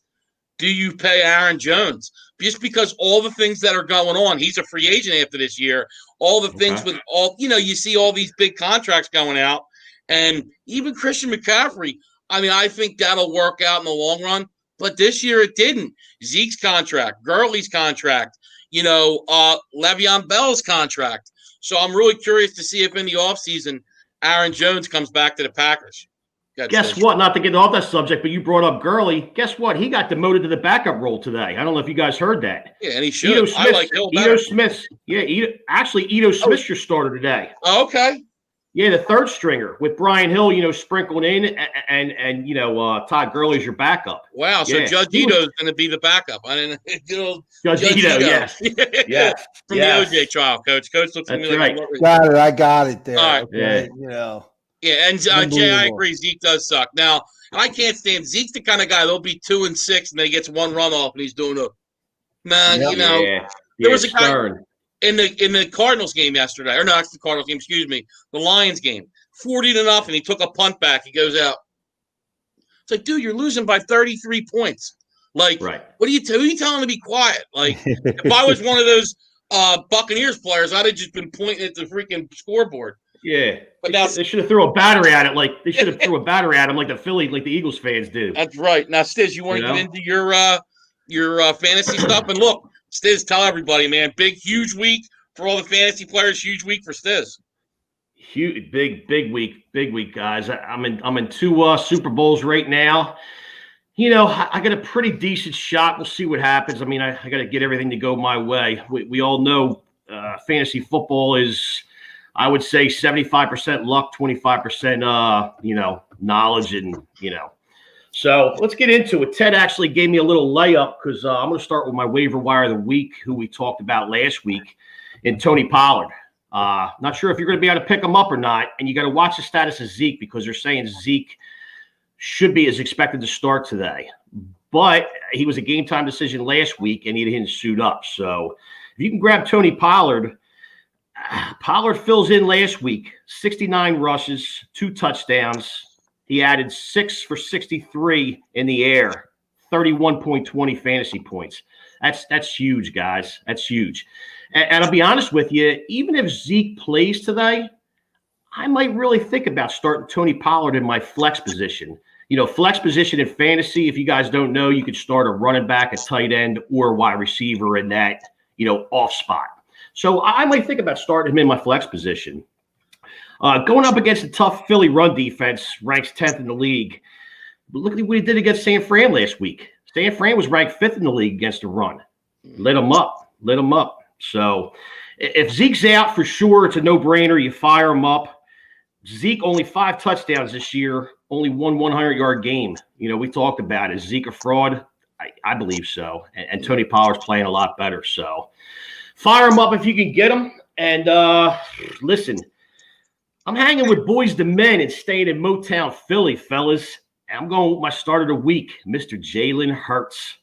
Do you pay Aaron Jones? Just because all the things that are going on, he's a free agent after this year. All the things with all, you see all these big contracts going out, and even Christian McCaffrey. I mean, I think that'll work out in the long run. But this year it didn't. Zeke's contract, Gurley's contract, Le'Veon Bell's contract. So I'm really curious to see if in the offseason Aaron Jones comes back to the Packers. Guess what? Not to get off that subject, but you brought up Gurley. Guess what? He got demoted to the backup role today. I don't know if you guys heard that. Yeah, and he should. I like Hill better. Ito Smith. Yeah, Ito Smith's your starter today. Okay. Yeah, the third stringer with Brian Hill, sprinkled in, and Todd Gurley's your backup. Wow, so Yeah. Judge Ito's going to be the backup. I didn't know. Judge Ito, yes. Yes. From the OJ trial, Coach. Coach looks at me like, got it. I got it there. All right. Okay. Yeah, and Jay, I agree. Zeke does suck. Now, I can't stand Zeke's the kind of guy they'll be 2-6 and then he gets one runoff and he's doing there was a guy in the Cardinals game yesterday, or no, it's the Cardinals game. Excuse me, the Lions game, 40-0. He took a punt back. He goes out. It's like, dude, you're losing by 33 points. Like, right. Who are you telling to be quiet? Like, if I was one of those Buccaneers players, I'd have just been pointing at the freaking scoreboard. Yeah, but now they should have threw a battery at it. Like they should have threw a battery at him, like the Eagles fans do. That's right. Now, Stizz, you want to get into your fantasy stuff? And look, Stizz, tell everybody, man, huge week for all the fantasy players. Huge week for Stizz. Huge, big week, guys. I'm in 2 Super Bowls right now. I got a pretty decent shot. We'll see what happens. I mean, I got to get everything to go my way. We all know fantasy football is, I would say, 75% luck, 25%, knowledge, and So let's get into it. Ted actually gave me a little layup because I'm going to start with my waiver wire of the week, who we talked about last week, and Tony Pollard. Not sure if you're going to be able to pick him up or not, and you got to watch the status of Zeke because they're saying Zeke is expected to start today. But he was a game time decision last week, and he didn't suit up. So if you can grab Tony Pollard. Pollard fills in last week, 69 rushes, 2 touchdowns. He added 6 for 63 in the air, 31.20 fantasy points. That's huge, guys. That's huge. And I'll be honest with you, even if Zeke plays today, I might really think about starting Tony Pollard in my flex position. Flex position in fantasy, if you guys don't know, you could start a running back, a tight end, or a wide receiver in that, off spot. So I might think about starting him in my flex position. Going up against a tough Philly run defense, ranks 10th in the league. But look at what he did against San Fran last week. San Fran was ranked 5th in the league against the run. Lit him up. So if Zeke's out, for sure, it's a no-brainer. You fire him up. Zeke, only 5 touchdowns this year, only one 100-yard game. We talked about it. Is Zeke a fraud? I believe so. And Tony Pollard's playing a lot better, so fire him up if you can get him. And listen, I'm hanging with boys to men and staying in Motown, Philly, fellas. I'm going with my start of the week, Mr. Jalen Hurts.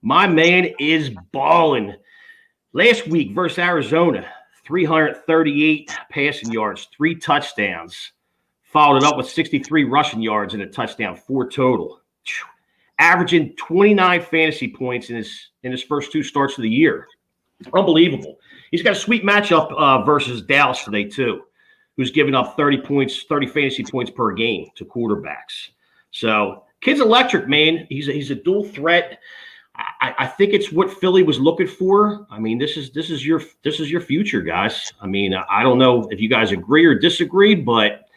My man is balling. Last week versus Arizona, 338 passing yards, 3 touchdowns. Followed it up with 63 rushing yards and a touchdown, 4 total. Averaging 29 fantasy points in his first 2 starts of the year. Unbelievable. He's got a sweet matchup versus Dallas today, too, who's giving up 30 fantasy points per game to quarterbacks. So, kid's electric, man. He's a dual threat. I think it's what Philly was looking for. I mean, this is your future, guys. I mean, I don't know if you guys agree or disagree, but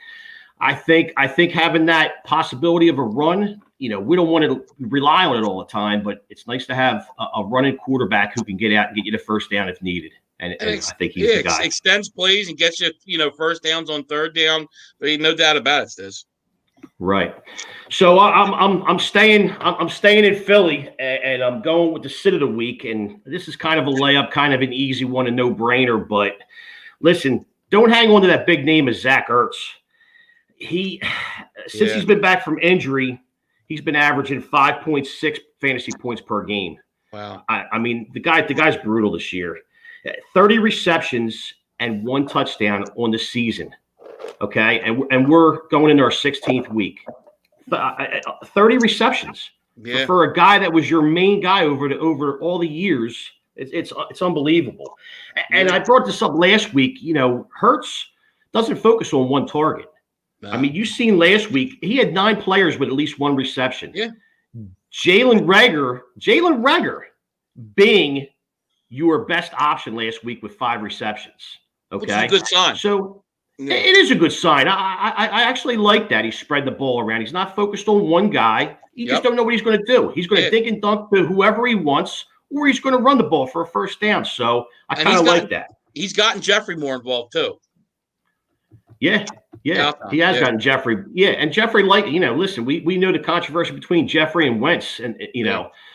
I think having that possibility of a run, we don't want to rely on it all the time, but it's nice to have a running quarterback who can get out and get you the first down if needed. And I think he's the guy. Extends plays and gets you, first downs on third down. But no doubt about it, Stizz. Right. So I'm staying in Philly, and I'm going with the sit of the week. And this is kind of a layup, kind of an easy one, a no-brainer. But listen, don't hang on to that big name of Zach Ertz. He's been back from injury, he's been averaging 5.6 fantasy points per game. Wow. I mean, the guy's brutal this year. 30 receptions and 1 touchdown on the season. Okay, and we're going into our 16th week. 30 receptions for a guy that was your main guy over all the years. It's unbelievable. And I brought this up last week. Hurts doesn't focus on one target. No. I mean, you've seen last week he had 9 players with at least 1 reception. Yeah, Jalen Reagor being your best option last week with 5 receptions. Okay, which is a good sign. So. Yeah. It is a good sign. I actually like that. He spread the ball around. He's not focused on one guy. You just don't know what he's going to do. He's going to dink and dunk to whoever he wants, or he's going to run the ball for a first down. So I kind of like that. He's gotten Jeffrey more involved too. Yeah. He has gotten Jeffrey. Yeah, and Jeffrey, listen, we know the controversy between Jeffrey and Wentz, and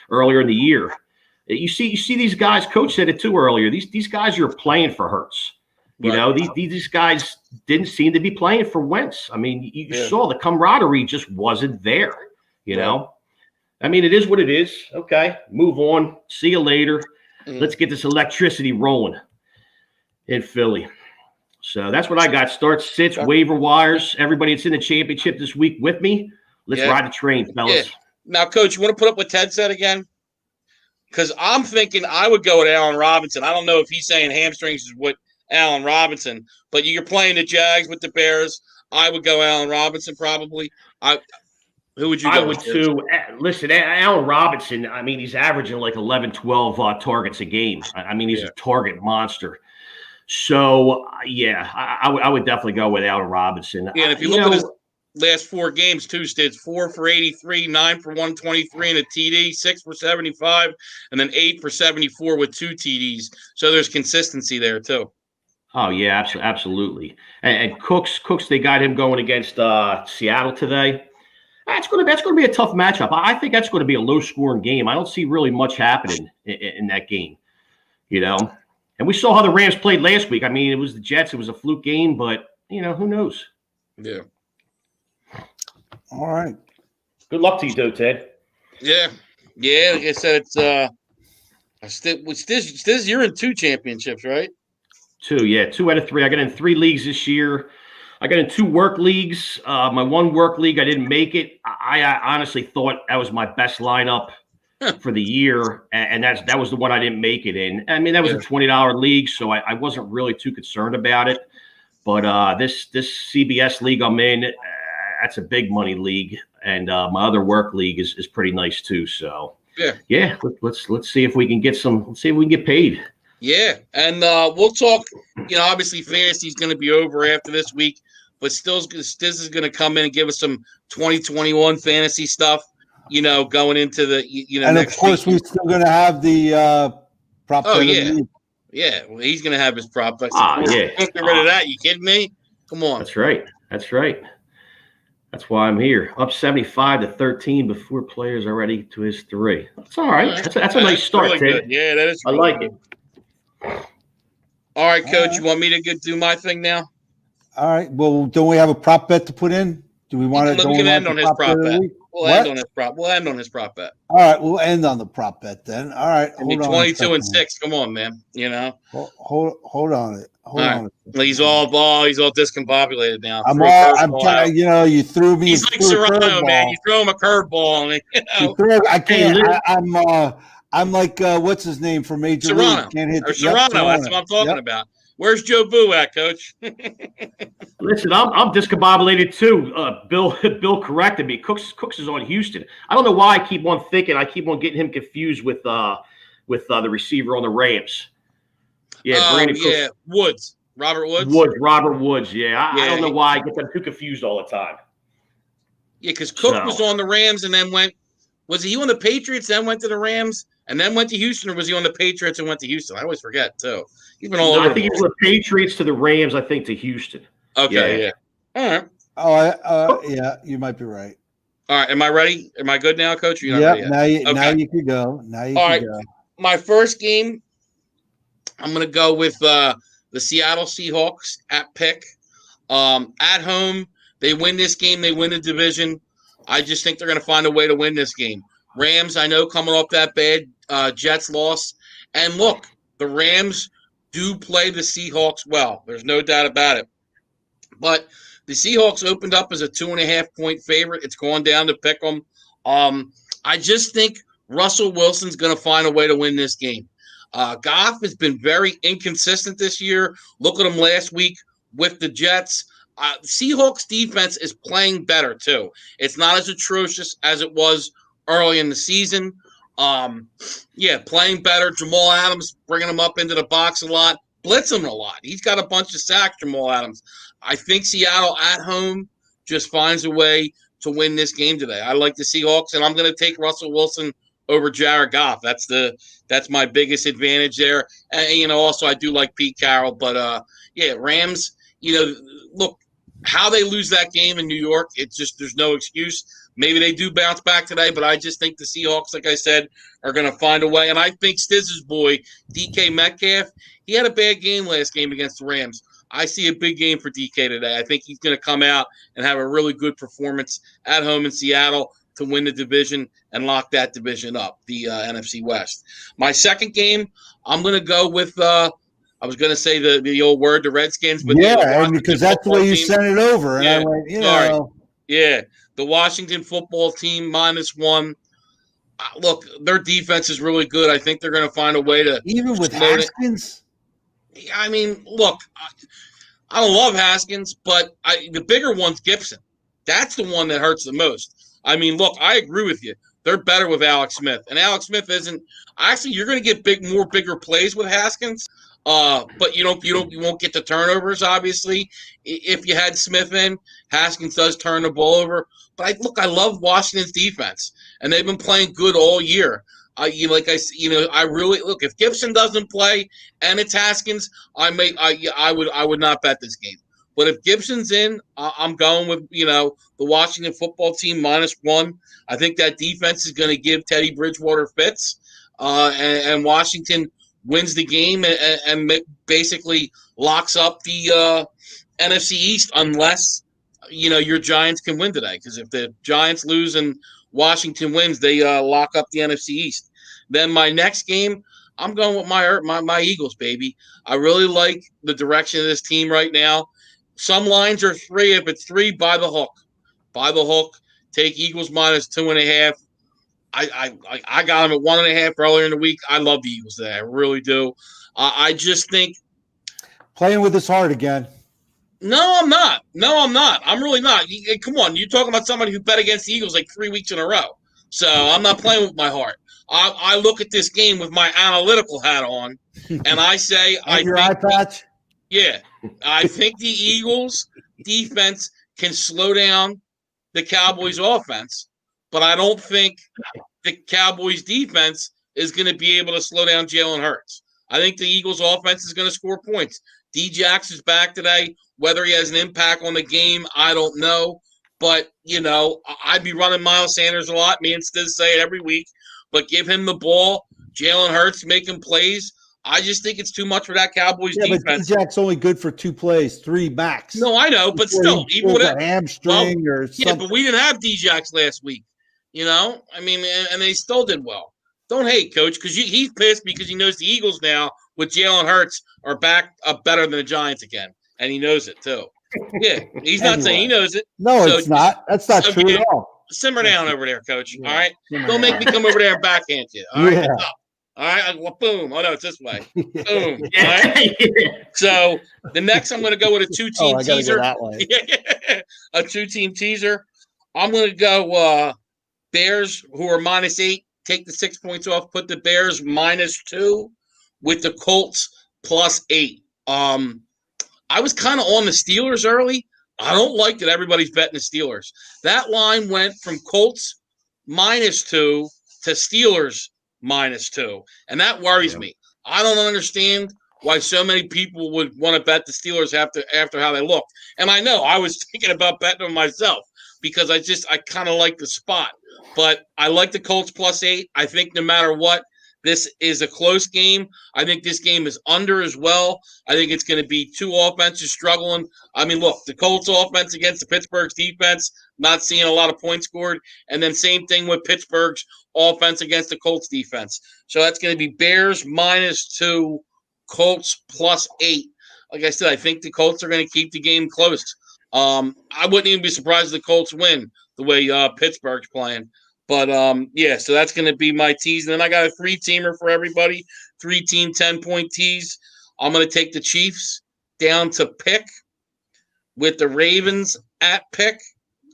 earlier in the year. You see these guys. Coach said it too earlier. These guys are playing for Hurts. These guys didn't seem to be playing for Wentz. I mean, you saw the camaraderie just wasn't there. You know, I mean, it is what it is. Okay, move on. See you later. Let's get this electricity rolling in Philly. So that's what I got. Starts, sits, waiver wires. Everybody that's in the championship this week with me. Let's ride the train, fellas. Yeah. Now, Coach, you want to put up what Ted said again? Because I'm thinking I would go with Allen Robinson. I don't know if he's saying hamstrings is what Allen Robinson, but you're playing the Jags with the Bears. I would go Allen Robinson probably. Who would you go with? I would too. Listen, Allen Robinson, I mean, he's averaging like 11, 12 targets a game. I mean, he's a target monster. So, I would definitely go with Allen Robinson. Yeah, and if you look at his last 4 games, too, Stitz, 4 for 83, 9 for 123 and a TD, 6 for 75, and then 8 for 74 with 2 TDs. So there's consistency there, too. Oh, yeah, absolutely. And Cooks, they got him going against Seattle today. That's going to be a tough matchup. I think that's going to be a low-scoring game. I don't see really much happening in that game, And we saw how the Rams played last week. I mean, it was the Jets. It was a fluke game, but, who knows? Yeah. All right. Good luck to you, though, Ted. Yeah. Yeah, like I said, it's Stizz, you're in 2 championships, right? 2, 2 out of 3. I got in 3 leagues this year. I got in 2 work leagues. My 1 work league, I didn't make it. I honestly thought that was my best lineup for the year, and that was the one I didn't make it in. I mean, that was a $20 league, so I wasn't really too concerned about it. But this CBS league I'm in, that's a big money league, and my other work league is pretty nice too. So let's see if we can get some. Let's see if we can get paid. Yeah, and we'll talk. Obviously, fantasy's going to be over after this week, but Stizz is going to come in and give us some 2021 fantasy stuff. Going into the and next of course week. we're still going to have the prop. Oh yeah. Well, he's going to have his prop. Get rid of that. You kidding me? Come on. That's right. That's why I'm here. Up 75-13 before players are ready to his 3. That's all right. That's a nice start, really Ted. Good. Yeah, that is. Really I like good. it. All right, Coach. You want me to do my thing now? All right. Well, don't we have a prop bet to put in? Do we want to? We can end on his prop bet. We'll end on his prop bet. All right, we'll end on the prop bet then. All right. I mean, 22-6. Come on, man. Hold on it. Hold on. He's all discombobulated now. You threw me. He's like Serrano, man. You throw him a curveball, and I can't. I'm like what's his name from Major League? Can't hit Serrano. That's what I'm talking about. Where's Joe Boo at, Coach? Listen, I'm discombobulated too. Bill corrected me. Cooks is on Houston. I don't know why I keep on getting him confused with the receiver on the Rams. Yeah, Woods. Robert Woods. Robert Woods. Yeah, I don't know why I get them too confused all the time. Yeah, because Cook was on the Rams and then was he on the Patriots, then went to the Rams, and then went to Houston, or was he on the Patriots and went to Houston? I always forget, too. He's been all over. I think he was the Patriots to the Rams, I think, to Houston. Okay, yeah. All right. Yeah, you might be right. All right, am I ready? Am I good now, Coach? Yeah, now you can go. Go. My first game, I'm going to go with the Seattle Seahawks at pick. At home, they win this game. They win the division. I just think they're going to find a way to win this game. Rams, I know, coming off that bad Jets loss. And look, the Rams do play the Seahawks well. There's no doubt about it. But the Seahawks opened up as a 2.5-point favorite. It's gone down to pick them. I just think Russell Wilson's going to find a way to win this game. Goff has been very inconsistent this year. Look at him last week with the Jets. Seahawks defense is playing better, too. It's not as atrocious as it was early in the season. Playing better. Jamal Adams bringing him up into the box a lot, blitzing him a lot. He's got a bunch of sacks, Jamal Adams. I think Seattle at home just finds a way to win this game today. I like the Seahawks, and I'm going to take Russell Wilson over Jared Goff. That's my biggest advantage there. And also I do like Pete Carroll, but Rams. Look, how they lose that game in New York, it's just there's no excuse. Maybe they do bounce back today, but I just think the Seahawks, like I said, are going to find a way. And I think Stizz's boy, DK Metcalf, he had a bad game last game against the Rams. I see a big game for DK today. I think he's going to come out and have a really good performance at home in Seattle to win the division and lock that division up, the NFC West. My second game, I'm going to go with I was going to say the old word, the Redskins. But and because that's the way you sent it over. And yeah, I went, sorry. Yeah, the Washington football team -1. Look, their defense is really good. I think they're going to find a way to – even with Haskins? I mean, look, I don't love Haskins, but the bigger one's Gibson. That's the one that hurts the most. I mean, look, I agree with you. They're better with Alex Smith. And Alex Smith isn't – actually, you're going to get bigger plays with Haskins. But you won't get the turnovers, obviously. If you had Smith in, Haskins does turn the ball over. But I love Washington's defense, and they've been playing good all year. I really look. If Gibson doesn't play and it's Haskins, I would not bet this game. But if Gibson's in, I'm going with the Washington football team -1. I think that defense is going to give Teddy Bridgewater fits, and Washington wins the game and basically locks up the NFC East unless, your Giants can win today. Because if the Giants lose and Washington wins, they lock up the NFC East. Then my next game, I'm going with my Eagles, baby. I really like the direction of this team right now. Some lines are 3. If it's 3, buy the hook. Buy the hook. Take Eagles -2.5. I got them at 1.5 earlier in the week. I love the Eagles today. I really do. I just think playing with his heart again. No, I'm not. I'm really not. Come on, you're talking about somebody who bet against the Eagles like 3 weeks in a row. So I'm not playing with my heart. I look at this game with my analytical hat on, and I say, eye patch. Yeah, I think the Eagles defense can slow down the Cowboys offense, but I don't think the Cowboys defense is going to be able to slow down Jalen Hurts. I think the Eagles offense is going to score points. D-Jax is back today. Whether he has an impact on the game, I don't know. But, I'd be running Miles Sanders a lot. Me and Stizz say it every week. But give him the ball. Jalen Hurts making plays. I just think it's too much for that Cowboys defense. But D-Jack's only good for 2 plays, 3 max. No, I know, but still, even with a hamstring or something. Yeah, but we didn't have D-Jax last week. I mean, and they still did well. Don't hate, Coach, because he's pissed because he knows the Eagles now with Jalen Hurts are back up better than the Giants again, and he knows it too. Yeah, he's not saying he knows it. No, it's not. That's not true at all. Simmer down over there, Coach. Yeah. All right, don't make me come over there and backhand you. All right, what's up? All right, boom. Oh no, it's this way. Boom. All right. So the next, I'm going to go with a 2-team teaser. Go that way. A 2-team teaser. I'm going to go Bears, who are -8. Take the 6 points off. Put the Bears -2 with the Colts +8. I was kind of on the Steelers early. I don't like that everybody's betting the Steelers. That line went from Colts -2 to Steelers -2, and that worries me. I don't understand why so many people would want to bet the Steelers after how they looked. And I know I was thinking about betting them myself because I kind of like the spot. But I like the Colts +8. I think no matter what, this is a close game. I think this game is under as well. I think it's going to be 2 offenses struggling. I mean, look, the Colts offense against the Pittsburgh's defense, not seeing a lot of points scored. And then same thing with Pittsburgh's offense against the Colts defense. So that's going to be Bears -2, Colts +8. Like I said, I think the Colts are going to keep the game close. I wouldn't even be surprised if the Colts win the way Pittsburgh's playing. But, so that's going to be my tease. And then I got a 3-teamer for everybody, 3-team 10-point tease. I'm going to take the Chiefs down to pick with the Ravens at pick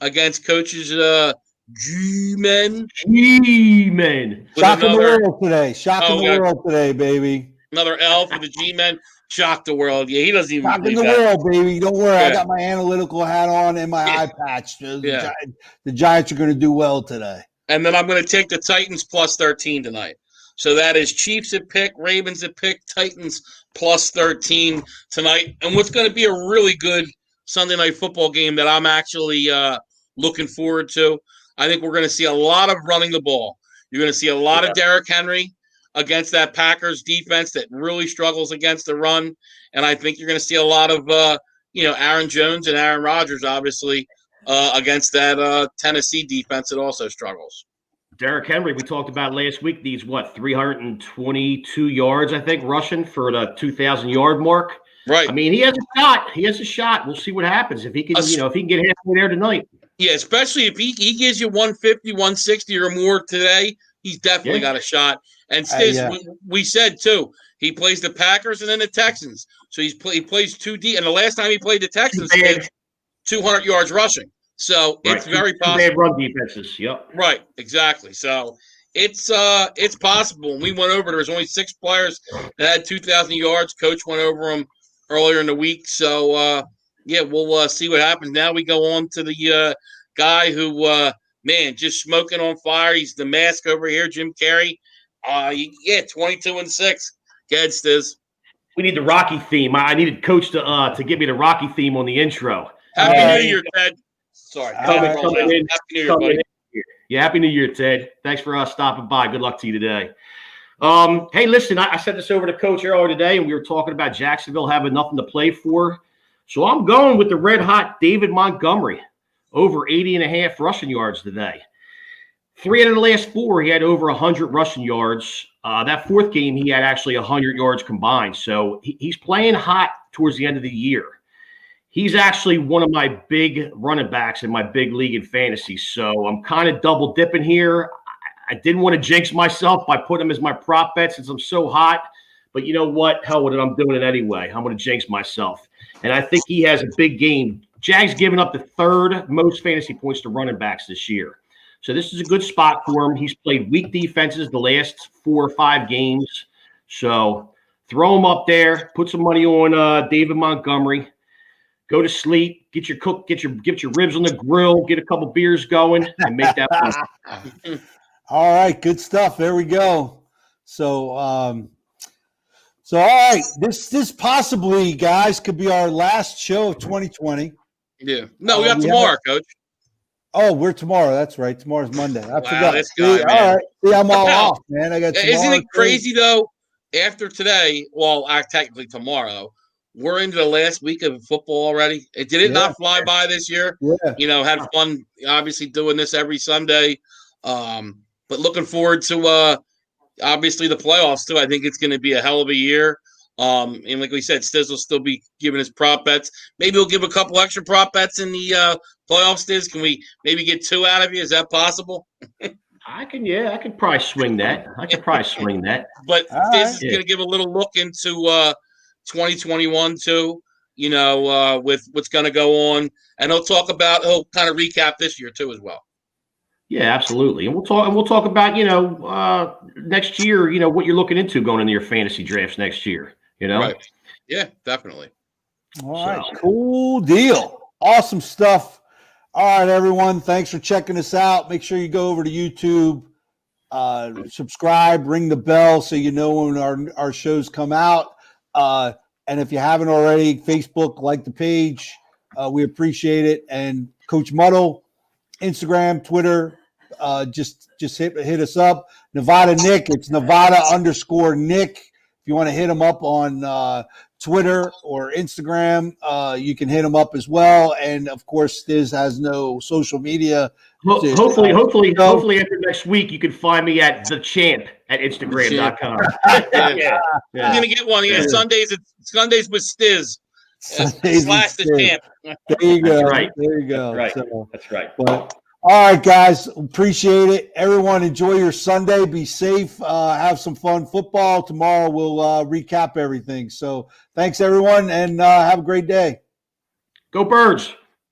against Coach's G-Men. G-Men. Shocking the world today. Shocking the world today, baby. Another L for the G-Men. Shock the world. Yeah, he doesn't even Shocking the world, baby. Don't worry. I got my analytical hat on and my eye patch. The Giants are going to do well today. And then I'm going to take the Titans +13 tonight. So that is Chiefs at pick, Ravens at pick, Titans +13 tonight. And what's going to be a really good Sunday night football game that I'm actually looking forward to. I think we're going to see a lot of running the ball. You're going to see a lot of Derrick Henry against that Packers defense that really struggles against the run. And I think you're going to see a lot of, Aaron Jones and Aaron Rodgers, obviously, against that Tennessee defense that also struggles. Derrick Henry, we talked about last week, needs 322 yards, I think, rushing for the 2,000-yard mark. Right. I mean, he has a shot. He has a shot. We'll see what happens if he can, if he can get halfway there tonight. Yeah, especially if he gives you 150, 160 or more today, he's definitely got a shot. And Stizz, we said too, he plays the Packers and then the Texans. So he plays 2D. And the last time he played the Texans, he had 200 yards rushing. So it's very possible. Bad run defenses. Yep. Right. Exactly. So it's possible. When we went over, there was only 6 players that had 2,000 yards. Coach went over them earlier in the week. So we'll see what happens. Now we go on to the guy who, just smoking on fire. He's the mask over here, Jim Carrey. 22-6. Go ahead, Stizz. We need the Rocky theme. I needed Coach to give me the Rocky theme on the intro. Happy New Year, Ted. Sorry. Happy New Year, buddy. Yeah, Happy New Year, Ted. Thanks for stopping by. Good luck to you today. Hey, listen, I sent this over to Coach earlier today, and we were talking about Jacksonville having nothing to play for. So I'm going with the red-hot David Montgomery, over 80.5 rushing yards today. 3 out of the last 4, he had over 100 rushing yards. That 4th game, he had actually 100 yards combined. So he's playing hot towards the end of the year. He's actually one of my big running backs in my big league in fantasy. So I'm kind of double dipping here. I didn't want to jinx myself by putting him as my prop bet since I'm so hot. But you know what? Hell with it. I'm doing it anyway. I'm going to jinx myself. And I think he has a big game. Jags giving up the 3rd most fantasy points to running backs this year. So this is a good spot for him. He's played weak defenses the last 4 or 5 games. So throw him up there. Put some money on David Montgomery. Go to sleep. Get your ribs on the grill. Get a couple beers going and make that fun. All right, good stuff. There we go. So, all right, this possibly, guys, could be our last show of 2020. Yeah. No, we got tomorrow, Coach. Oh, we're tomorrow. That's right. Tomorrow's Monday. I forgot. This guy, man. All right. See, I'm all off, man. I got. Isn't it crazy though? After today, well, technically tomorrow, we're into the last week of football already. Did it not fly by this year? Yeah. Had fun, obviously, doing this every Sunday. But looking forward to obviously the playoffs too. I think it's going to be a hell of a year. And like we said, Stizz will still be giving his prop bets. Maybe we'll give a couple extra prop bets in the playoffs, Stizz. Can we maybe get 2 out of you? Is that possible? I could probably swing that. But Stizz is going to give a little look into 2021 too, with what's going to go on. And he'll kind of recap this year too as well. Yeah, absolutely. And we'll talk about, next year, what you're looking into going into your fantasy drafts next year, Right. Yeah, definitely. All right. Cool deal. Awesome stuff. All right, everyone. Thanks for checking us out. Make sure you go over to YouTube, subscribe, ring the bell so you know when our shows come out. And if you haven't already, Facebook, like the page. We appreciate it. And Coach Muddle, Instagram, Twitter, just hit us up. Nevada Nick, it's Nevada_Nick. If you want to hit him up on Twitter or Instagram, you can hit him up as well. And of course, Stizz has no social media. Hopefully after next week, you can find me at the champ at Instagram.com. Yeah. I'm gonna get one. Yeah, Sundays with Stizz. Slash the champ. There you go. That's right. There you go. That's right. That's right. But, all right, guys. Appreciate it. Everyone, enjoy your Sunday. Be safe. Have some fun football. Tomorrow we'll recap everything. So thanks, everyone, and have a great day. Go Birds.